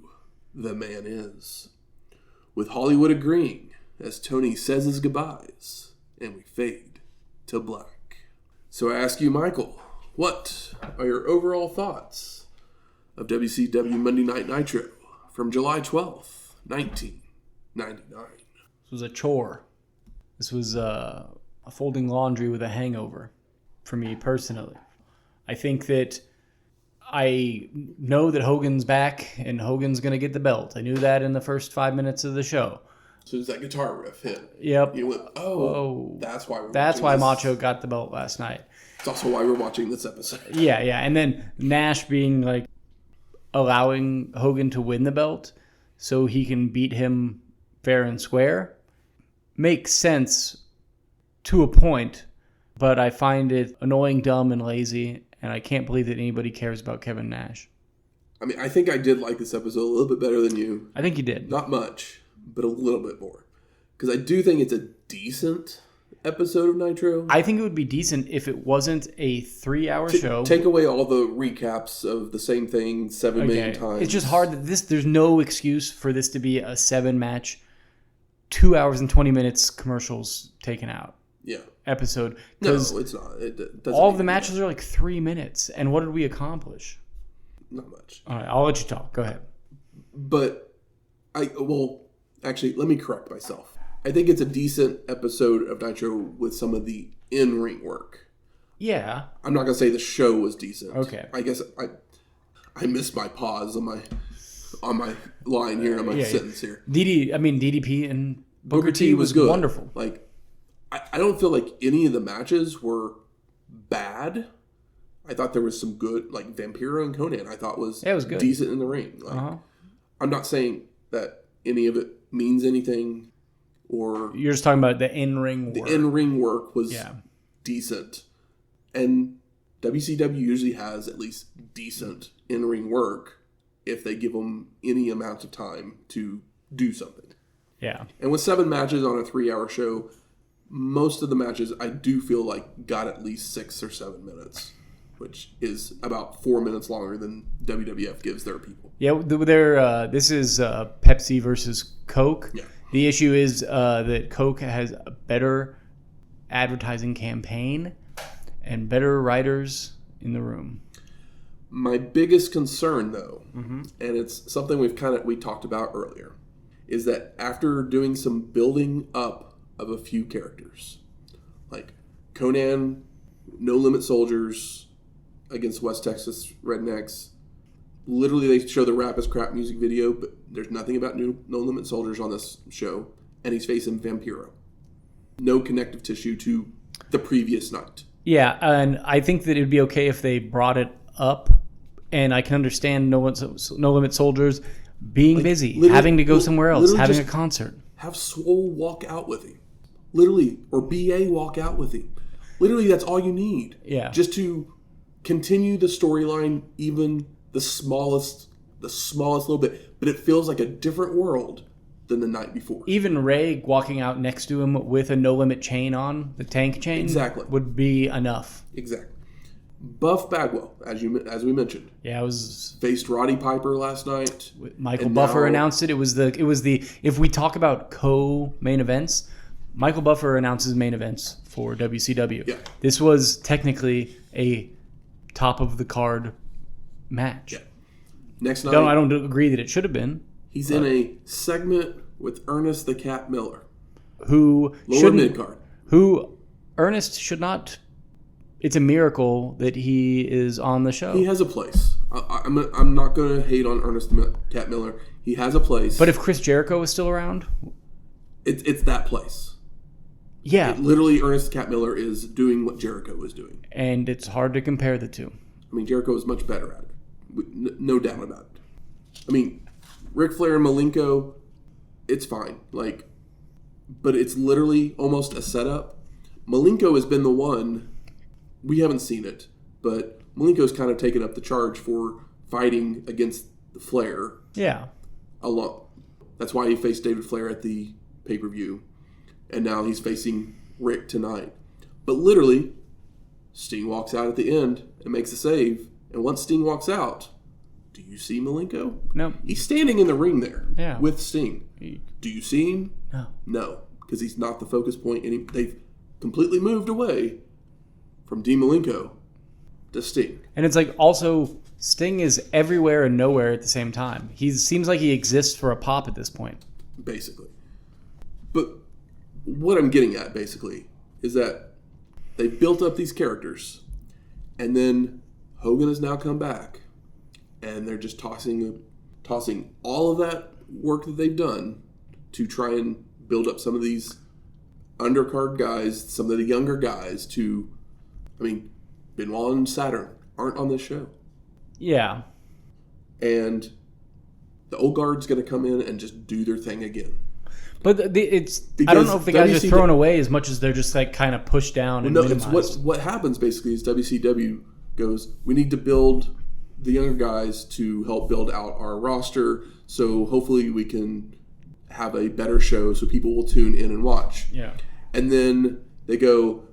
the man is. With Hollywood agreeing as Tony says his goodbyes, and we fade to black. So I ask you, Michael, what are your overall thoughts of WCW Monday Night Nitro from July 12th, 1999? This was a chore. This was a folding laundry with a hangover for me personally. I think that I know that Hogan's back and Hogan's going to get the belt. I knew that in the first 5 minutes of the show. So as that guitar riff hit, Yep. you went, that's why Macho got the belt last night. It's also why we're watching this episode. Yeah. And then Nash being like allowing Hogan to win the belt so he can beat him fair and square makes sense to a point, but I find it annoying, dumb, and lazy, and I can't believe that anybody cares about Kevin Nash. I mean, I think I did like this episode a little bit better than you. I think you did. Not much, but a little bit more. Because I do think it's a decent episode of Nitro. I think it would be decent if it wasn't a 3-hour show. Take away all the recaps of the same thing 7 million times. It's just hard that there's no excuse for this to be a 7-match, 2 hours and 20 minutes commercials taken out. Yeah. Episode. No, it's not. It doesn't all of the matches are like 3 minutes. And what did we accomplish? Not much. All right, I'll let you talk. Go ahead. But, actually, let me correct myself. I think it's a decent episode of Nitro with some of the in-ring work. Yeah. I'm not going to say the show was decent. Okay. I guess I missed my pause on my line here, on my sentence here. DDP and Booker T was good. Wonderful. Like, I don't feel like any of the matches were bad. I thought there was some good, like Vampiro and Konnan, I thought was good. Decent in the ring. Like, I'm not saying that any of it means anything, or you're just talking about the in-ring work. The in-ring work was decent. And WCW usually has at least decent in-ring work if they give them any amount of time to do something. Yeah. And with 7 matches on a 3-hour show, most of the matches I do feel like got at least 6 or 7 minutes, which is about 4 minutes longer than WWF gives their people. Yeah, this is Pepsi versus Coke. Yeah. The issue is that Coke has a better advertising campaign and better writers in the room. My biggest concern, though, and it's something we talked about earlier, is that after doing some building up of a few characters, like Konnan, No Limit Soldiers against West Texas Rednecks, literally they show the Rap is Crap music video, but there's nothing about No Limit Soldiers on this show, and he's facing Vampiro. No connective tissue to the previous night. Yeah, and I think that it'd be okay if they brought it up, and I can understand No Limit Soldiers being busy, having to go somewhere else, having a concert. Have Swole walk out with him. Literally, or BA walk out with him. Literally, that's all you need. Yeah. Just to continue the storyline, even the smallest little bit, but it feels like a different world than the night before. Even Ray walking out next to him with a No Limit chain on, the tank chain, would be enough. Exactly. Buff Bagwell, as we mentioned. Yeah, it was faced Roddy Piper last night. Michael Buffer announced it. It was the if we talk about co-main events, Michael Buffer announces main events for WCW. Yeah. This was technically a top of the card match. Yeah. Next night, I don't agree that it should have been. He's in a segment with Ernest the Cat Miller, who lower mid card. Who Ernest should not. It's a miracle that he is on the show. He has a place. I'm not going to hate on Ernest the Cat Miller. He has a place. But if Chris Jericho was still around, it's that place. Yeah. Literally, Ernest the Cat Miller is doing what Jericho was doing, and it's hard to compare the two. I mean, Jericho is much better at it, no doubt about it. I mean, Ric Flair and Malenko, it's fine. But it's literally almost a setup. Malenko has been the one. We haven't seen it, but Malenko's kind of taken up the charge for fighting against the Flair. Yeah. Alone. That's why he faced David Flair at the pay-per-view, and now he's facing Rick tonight. But literally, Sting walks out at the end and makes a save, and once Sting walks out, do you see Malenko? No. He's standing in the ring there with Sting. Do you see him? No. No, because he's not the focus point. And they've completely moved away from Dean Malenko to Sting. And it's like also Sting is everywhere and nowhere at the same time. He seems like he exists for a pop at this point. Basically. But what I'm getting at, basically, is that they built up these characters, and then Hogan has now come back, and they're just tossing all of that work that they've done to try and build up some of these undercard guys, some of the younger guys to, I mean, Benoit and Saturn aren't on this show. Yeah. And the old guard's going to come in and just do their thing again. But I don't know if the guys are thrown away as much as they're just like kind of pushed down and minimized. It's what happens basically is WCW goes, we need to build the younger guys to help build out our roster, so hopefully we can have a better show so people will tune in and watch. Yeah. And then they go,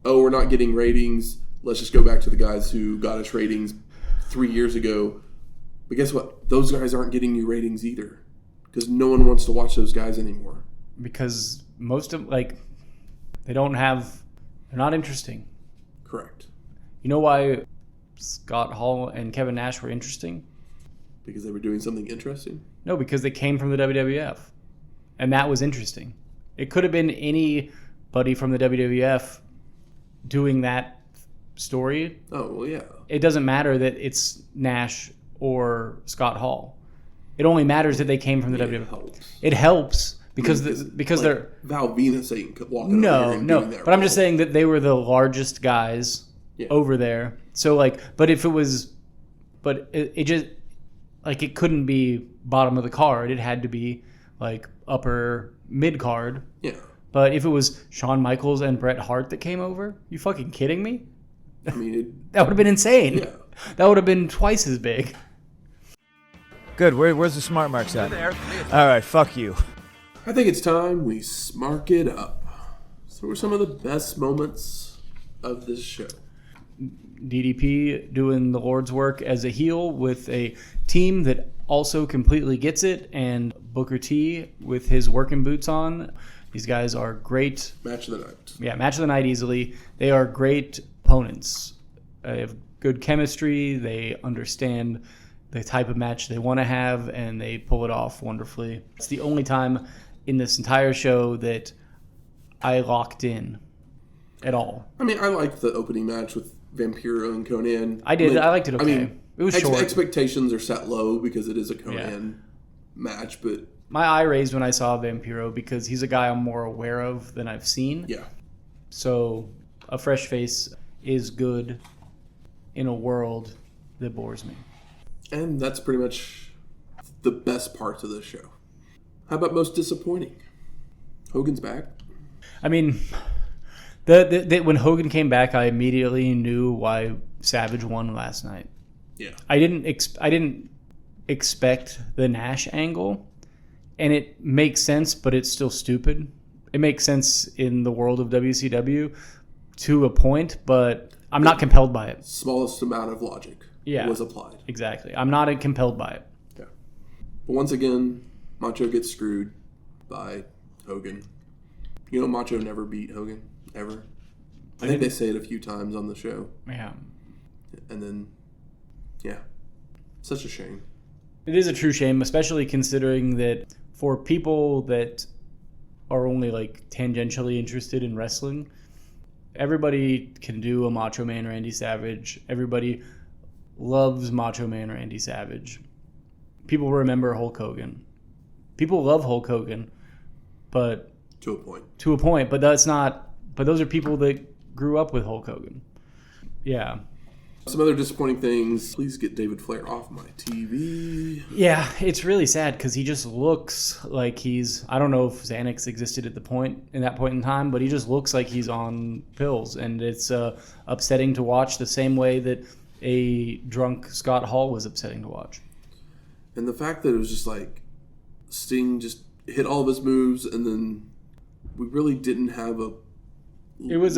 oh, we're not getting ratings. Let's just go back to the guys who got us ratings 3 years ago. But guess what? Those guys aren't getting you ratings either. Because no one wants to watch those guys anymore. Because most of, they're not interesting. Correct. You know why Scott Hall and Kevin Nash were interesting? Because they were doing something interesting? No, because they came from the WWF. And that was interesting. It could have been anybody from the WWF doing that story. Oh, well, yeah. It doesn't matter that it's Nash or Scott Hall. It only matters that they came from the WWF. It helps because they're Val Venus ain't walking over here and doing that. But I'm just saying that they were the largest guys over there. So it just it couldn't be bottom of the card. It had to be like upper mid card. Yeah. But if it was Shawn Michaels and Bret Hart that came over, you fucking kidding me? I mean, that would have been insane. Yeah. That would have been twice as big. Good. Where's the smart marks at? There. All right. Fuck you. I think it's time we smark it up. So, what are some of the best moments of this show? DDP doing the Lord's work as a heel with a team that also completely gets it, and Booker T with his working boots on. These guys are great. Match of the night. Yeah, match of the night easily. They are great opponents. They have good chemistry. They understand the type of match they want to have, and they pull it off wonderfully. It's the only time in this entire show that I locked in at all. I mean, I liked the opening match with Vampiro and Konnan. I did. I liked it okay. I mean, it was short. Expectations are set low because it is a Konnan match, but... My eye raised when I saw Vampiro because he's a guy I'm more aware of than I've seen. Yeah. So a fresh face is good in a world that bores me. And that's pretty much the best parts of the show. How about most disappointing? Hogan's back. I mean, when Hogan came back, I immediately knew why Savage won last night. Yeah. I didn't expect the Nash angle, and it makes sense, but it's still stupid. It makes sense in the world of WCW to a point, but I'm not compelled by it. Smallest amount of logic was applied. Exactly. I'm not compelled by it. Yeah. But once again, Macho gets screwed by Hogan. You know, Macho never beat Hogan, ever. I think they say it a few times on the show. Yeah. And then, such a shame. It is a true shame, especially considering that for people that are only tangentially interested in wrestling, everybody can do a Macho Man Randy Savage. Everybody loves Macho Man Randy Savage. People remember Hulk Hogan. People love Hulk Hogan, but to a point. But that's not. But those are people that grew up with Hulk Hogan. Yeah. Some other disappointing things. Please get David Flair off my TV. Yeah, it's really sad because he just looks like he's... I don't know if Xanax existed at that point in time, but he just looks like he's on pills. And it's upsetting to watch the same way that a drunk Scott Hall was upsetting to watch. And the fact that it was just Sting just hit all of his moves, and then we really didn't have a... It was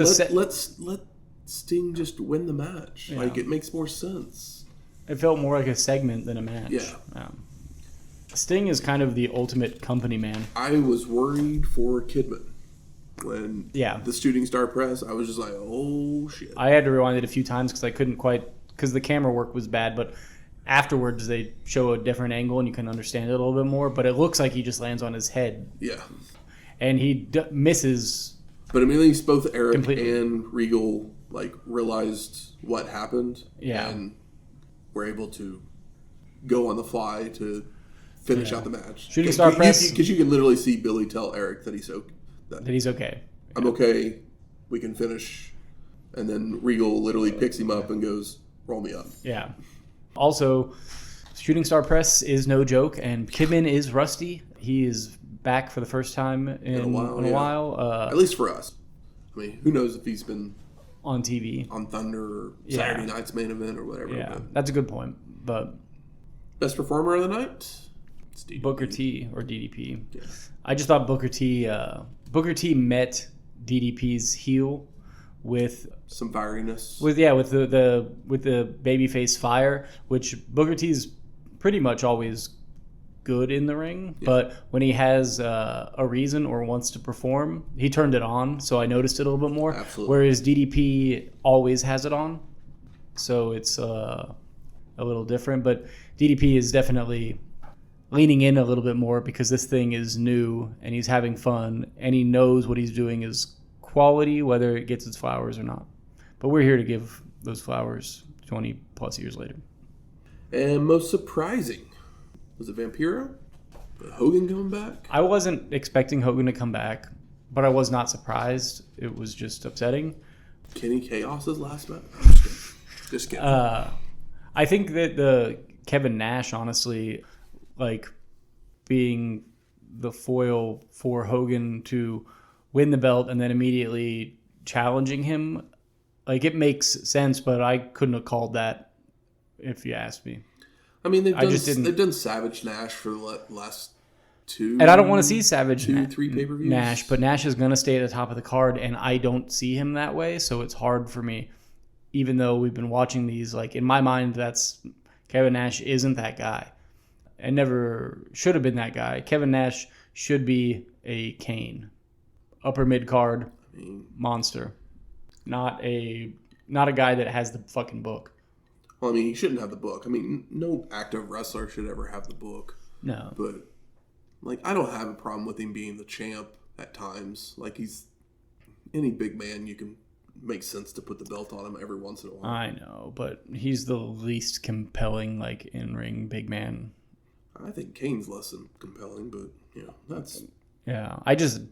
Let Sting just win the match. Yeah. It makes more sense. It felt more like a segment than a match. Yeah. Sting is kind of the ultimate company man. I was worried for Kidman. When the shooting star press, I was just like, oh, shit. I had to rewind it a few times because I couldn't quite... Because the camera work was bad, but afterwards they show a different angle and you can understand it a little bit more. But it looks like he just lands on his head. Yeah. And he misses But I mean, at least both Eric and Regal realized what happened. Yeah. And were able to go on the fly to finish out the match. Shooting star press. Because you can literally see Billy tell Eric that he's okay. I'm okay. We can finish. And then Regal literally picks him up and goes, roll me up. Yeah. Also, shooting star press is no joke, and Kidman is rusty. He is back for the first time in a while. At least for us. I mean, who knows if he's been on TV, on Thunder, or Saturday Night's Main Event, or whatever. Yeah, that's a good point. But best performer of the night? It's DDP. Booker T or DDP. Yeah. I just thought Booker T met DDP's heel with some fieriness. With the babyface fire, which Booker T's pretty much always good in the ring, but when he has a reason or wants to perform, he turned it on, so I noticed it a little bit more. Absolutely. Whereas DDP always has it on, so it's a little different. But DDP is definitely leaning in a little bit more because this thing is new and he's having fun and he knows what he's doing is quality, whether it gets its flowers or not. But we're here to give those flowers 20 plus years later. And most surprising, was it Vampiro? Hogan coming back? I wasn't expecting Hogan to come back, but I was not surprised. It was just upsetting. Kenny Kaos's last match? Just kidding. I think that the Kevin Nash, honestly, being the foil for Hogan to win the belt and then immediately challenging him, it makes sense, but I couldn't have called that if you asked me. I mean, they've done Savage Nash for the last two. And I don't want to see Savage 3 pay-per-views. Nash, but Nash is going to stay at the top of the card, and I don't see him that way, so it's hard for me. Even though we've been watching these, in my mind, that's Kevin Nash isn't that guy. And never should have been that guy. Kevin Nash should be a Kane. Upper mid-card monster. Not a guy that has the fucking book. Well, I mean, he shouldn't have the book. I mean, no active wrestler should ever have the book. No. But, I don't have a problem with him being the champ at times. He's any big man, you can make sense to put the belt on him every once in a while. I know, but he's the least compelling, in-ring big man. I think Kane's less than compelling, but, that's... Yeah,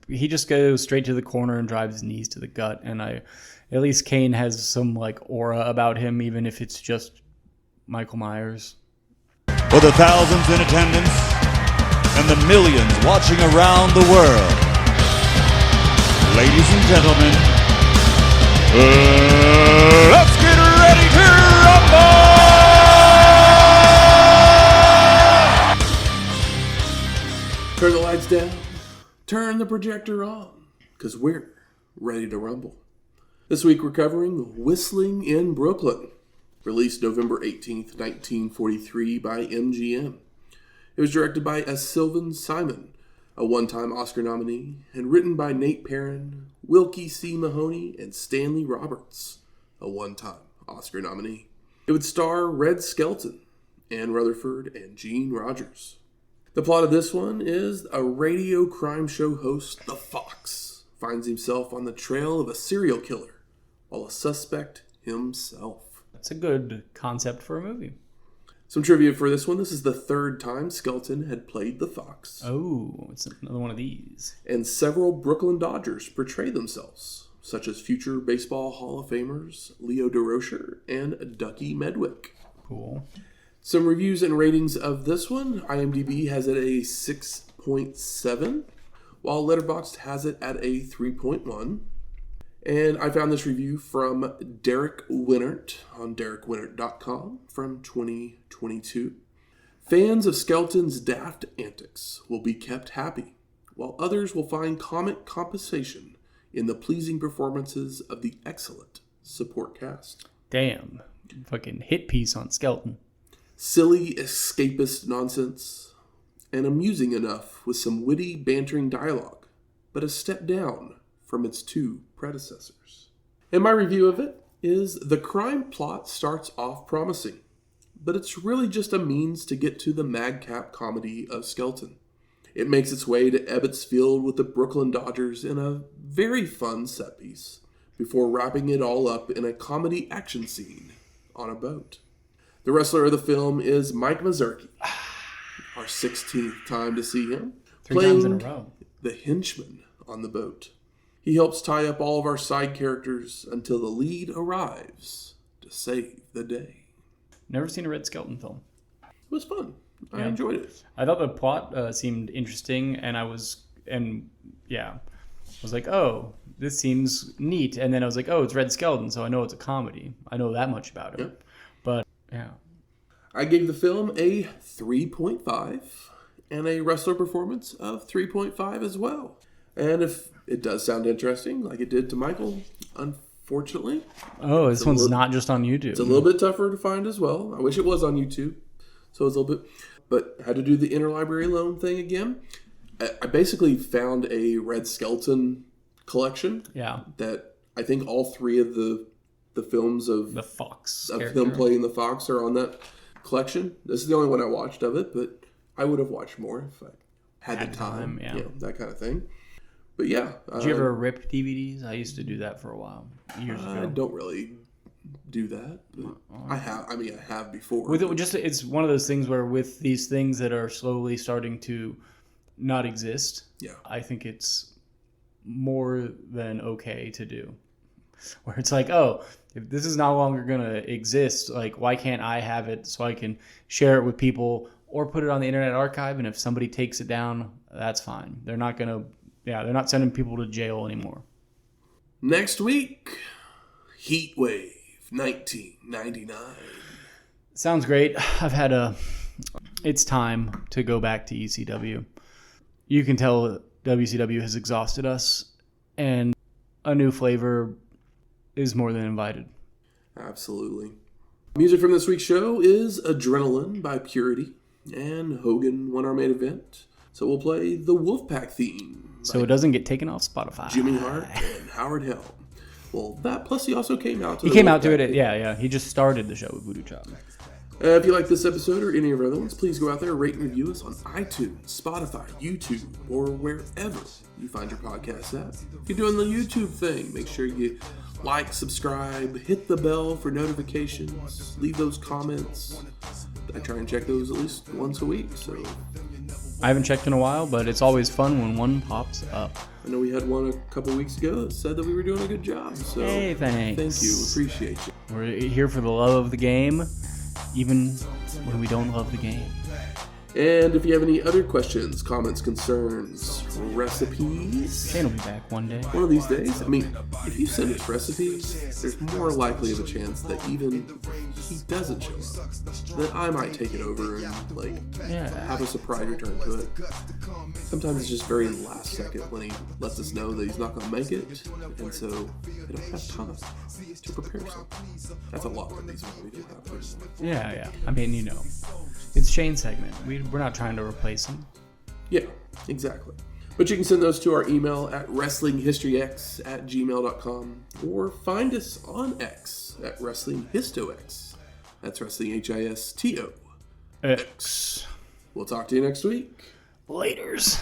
he just goes straight to the corner and drives his knees to the gut, and at least Kane has some aura about him, even if it's just Michael Myers. For the thousands in attendance and the millions watching around the world, ladies and gentlemen, let's get ready to rumble! Turn the lights down. Turn the projector on, because we're ready to rumble. This week we're covering Whistling in Brooklyn, released November 18th, 1943 by MGM. It was directed by S. Sylvan Simon, a one-time Oscar nominee, and written by Nate Perrin, Wilkie C. Mahoney, and Stanley Roberts, a one-time Oscar nominee. It would star Red Skelton, Ann Rutherford, and Gene Rogers. The plot of this one is a radio crime show host, The Fox, finds himself on the trail of a serial killer while a suspect himself. That's a good concept for a movie. Some trivia for this one. This is the third time Skelton had played The Fox. Oh, it's another one of these. And several Brooklyn Dodgers portray themselves, such as future Baseball Hall of Famers Leo DeRocher and Ducky Medwick. Cool. Some reviews and ratings of this one. IMDb has it a 6.7, while Letterboxd has it at a 3.1. And I found this review from Derek Winnert on DerekWinnert.com from 2022. Fans of Skelton's daft antics will be kept happy, while others will find comic compensation in the pleasing performances of the excellent support cast. Damn. Fucking hit piece on Skelton. Silly escapist nonsense, and amusing enough with some witty bantering dialogue, but a step down from its two predecessors. And my review of it is the crime plot starts off promising, but it's really just a means to get to the madcap comedy of Skelton. It makes its way to Ebbets Field with the Brooklyn Dodgers in a very fun set piece, before wrapping it all up in a comedy action scene on a boat. The wrestler of the film is Mike Mazurki, our 16th time to see him, 3 times in a row. The henchman on the boat. He helps tie up all of our side characters until the lead arrives to save the day. Never seen a Red Skelton film. It was fun. I enjoyed it. I thought the plot seemed interesting, and I was like, oh, this seems neat. And then I was like, oh, it's Red Skelton, so I know it's a comedy. I know that much about it. Yep. But, yeah. I gave the film a 3.5 and a wrestler performance of 3.5 as well. And if it does sound interesting, like it did to Michael, unfortunately. Oh, this one's not just on YouTube. It's a little bit tougher to find as well. I wish it was on YouTube. So it's a little bit... But I had to do the interlibrary loan thing again. I basically found a Red Skelton collection. Yeah. That I think all 3 of the films of... The Fox of character. him playing the Fox are on that collection. This is the only one I watched of it, but I would have watched more if I had the time. Yeah. That kind of thing. But yeah. Did you ever rip DVDs? I used to do that for a while, years ago. I don't really do that. But I have before. It's one of those things where with these things that are slowly starting to not exist, I think it's more than okay to do. Where it's like, oh, if this is no longer going to exist, like, why can't I have it so I can share it with people or put it on the Internet Archive? And if somebody takes it down, that's fine. They're not sending people to jail anymore. Next week, Heatwave 1999. Sounds great. It's time to go back to ECW. You can tell WCW has exhausted us, and a new flavor is more than invited. Absolutely. Music from this week's show is Adrenaline by Purity, and Hogan won our main event. So we'll play the Wolfpac theme. So it doesn't get taken off Spotify. Jimmy Hart and Howard Helm. Well, that plus he also came out to it. Yeah. He just started the show with Voodoo Chop. If you like this episode or any of our other ones, please go out there and rate and review us on iTunes, Spotify, YouTube, or wherever you find your podcasts at. If you're doing the YouTube thing, make sure you like, subscribe, hit the bell for notifications, leave those comments. I try and check those at least once a week. So I haven't checked in a while, but it's always fun when one pops up. I know we had one a couple weeks ago that said that we were doing a good job. So hey, thanks. Thank you. Appreciate you. We're here for the love of the game, even when we don't love the game. And if you have any other questions, comments, concerns, recipes... Shane will be back one day. One of these days. I mean, if you send us recipes, there's more likely of a chance that even he doesn't show up, that I might take it over and, have a surprise return to it. Sometimes it's just very last second when he lets us know that he's not going to make it, and so I don't have time to prepare something. That's a lot for these ones we don't have to. Yeah. I mean, it's Shane's segment. We're not trying to replace him. Yeah, exactly. But you can send those to our email at wrestlinghistoryx@gmail.com or find us on X at WrestlingHistoX. That's Wrestling HISTO. X. We'll talk to you next week. Laters.